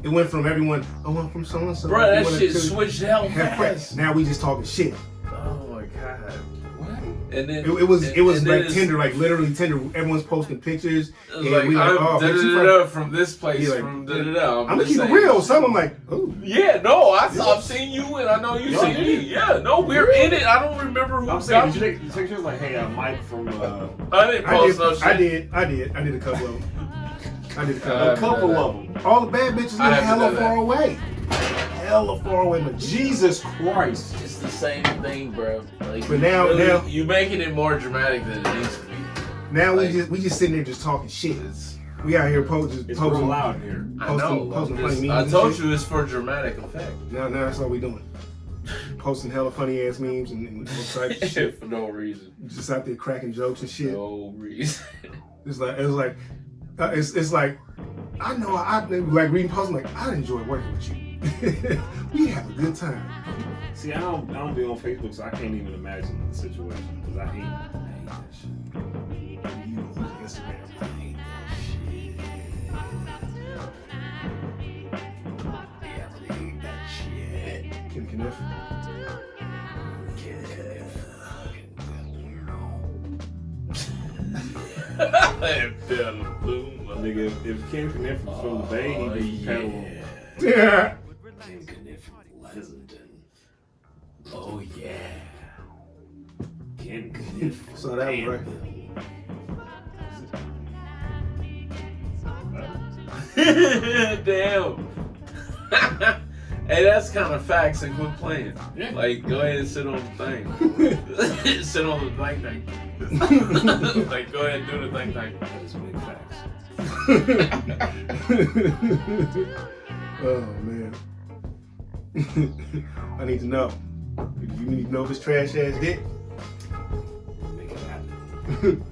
It went from everyone. Oh, I'm from so and so. Bro, that shit switched hell fast. Now we just talking shit. Oh my god. What? And then It was like it's Tinder, like literally Tinder. Everyone's posting pictures. It was we I'm oh, from this place. Yeah, like, from da-da-da. I'm gonna keep it real. Some I'm like, oh. Yeah, no, I've seen you and I know you seen me. Yeah, no, we're in it. I don't remember who I'm saying, did you take pictures like, hey, I'm Mike from. I didn't post no shit. I did a couple of them. A couple of them. All the bad bitches I live haven't hella done far that. away. Hella far away, but Jesus Christ. It's the same thing, bro. Like, But now- you making it more dramatic than it needs to be. now Like- we just sitting there just talking shit. It's, We out here posting, It's real loud in here. I know. posting I'm funny just- memes. I and told shit. you it's for dramatic effect. Now that's all we doing. Posting hella funny ass memes and all types of shit. For no reason. Just out there cracking jokes and shit. No reason. It's like it's like I know I like reading posts. I'm like I'd enjoy working with you. We have a good time. See, I don't be on Facebook, so I can't even imagine the situation because I hate that shit. You use Instagram. I hate that shit. Yeah, I hate that shit. Kim Kniff. Nigga, if Ken Kniff was from the Bay, he'd be pedaling. Yeah. Ken Kniff from Pleasanton. Oh yeah. Ken Kniff. So that was right. Damn. Hey, that's kind of facts and quit playing. Yeah. Like, go ahead and sit on the thing. Sit on the thing. Like, go ahead and do the thing. That is big facts. Oh man. I need to know. You need to know this trash ass dick. Make it happen.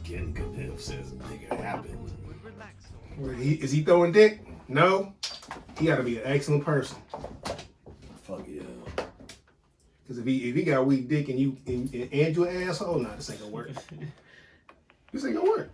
Ken Kniff says make it happen. Is he throwing dick? No. He got to be an excellent person. Fuck yeah. Because if he got weak dick and you an asshole, nah, this ain't gonna work. This ain't gonna work.